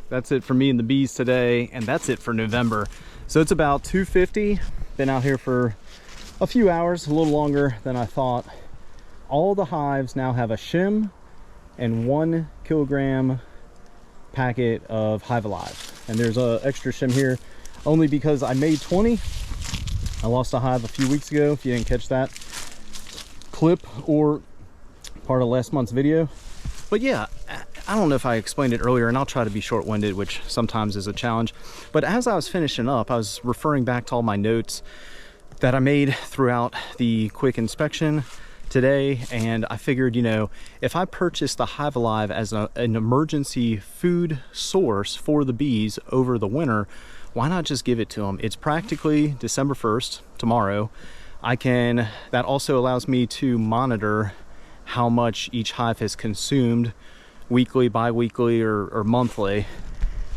That's it for me and the bees today, and that's it for November. So it's about 2:50. Been out here for a few hours, a little longer than I thought. All the hives now have a shim and 1 kilogram packet of Hive Alive. And there's a extra shim here only because I made 20. I lost a hive a few weeks ago, if you didn't catch that clip or part of last month's video. But yeah, I don't know if I explained it earlier, and I'll try to be short-winded, which sometimes is a challenge. But as I was finishing up, I was referring back to all my notes that I made throughout the quick inspection today, and I figured, you know, if I purchased the Hive Alive as an emergency food source for the bees over the winter, why not just give it to them? It's practically December 1st, tomorrow. That also allows me to monitor how much each hive has consumed weekly, bi-weekly, or monthly.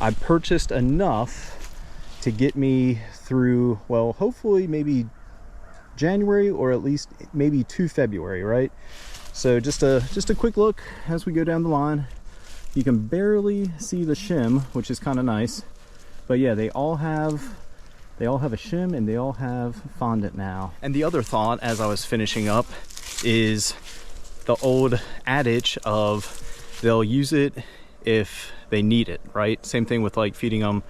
I purchased enough to get me through, well, hopefully maybe January, or at least maybe to February, right? So just a quick look as we go down the line. You can barely see the shim, which is kind of nice. But yeah, they all have a shim, and they all have fondant now. And the other thought as I was finishing up is the old adage of they'll use it if they need it, right? Same thing with like feeding them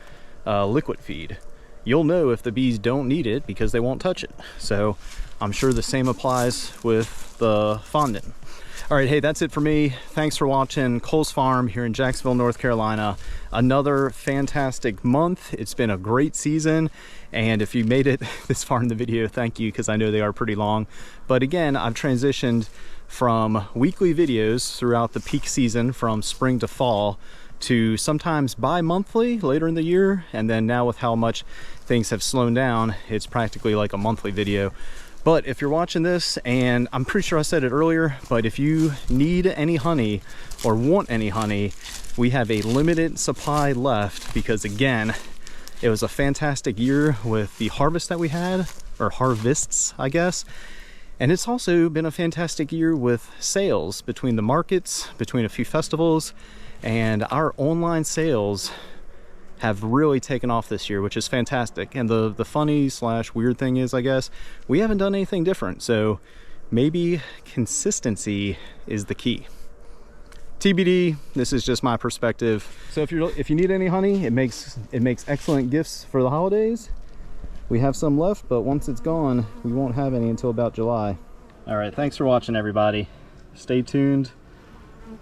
liquid feed. You'll know if the bees don't need it because they won't touch it. So I'm sure the same applies with the fondant. All right, hey, that's it for me. Thanks for watching Cole's Farm here in Jacksonville, North Carolina. Another fantastic month. It's been a great season. And if you made it this far in the video, thank you, because I know they are pretty long. But again, I've transitioned from weekly videos throughout the peak season from spring to fall to sometimes bi-monthly later in the year, and then now with how much things have slowed down, it's practically like a monthly video. But if you're watching this, and I'm pretty sure I said it earlier, but if you need any honey or want any honey, we have a limited supply left, because again, it was a fantastic year with the harvest that we had. or harvests, I guess. And it's also been a fantastic year with sales between the markets, between a few festivals, and our online sales have really taken off this year, which is fantastic. And the funny slash weird thing is, I guess, we haven't done anything different. So maybe consistency is the key. TBD, this is just my perspective. So if you need any honey, it makes excellent gifts for the holidays. We have some left, but once it's gone, we won't have any until about July. All right, thanks for watching, everybody. Stay tuned,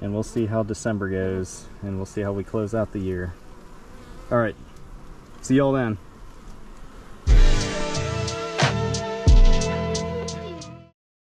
and we'll see how December goes, and we'll see how we close out the year. All right, see y'all then.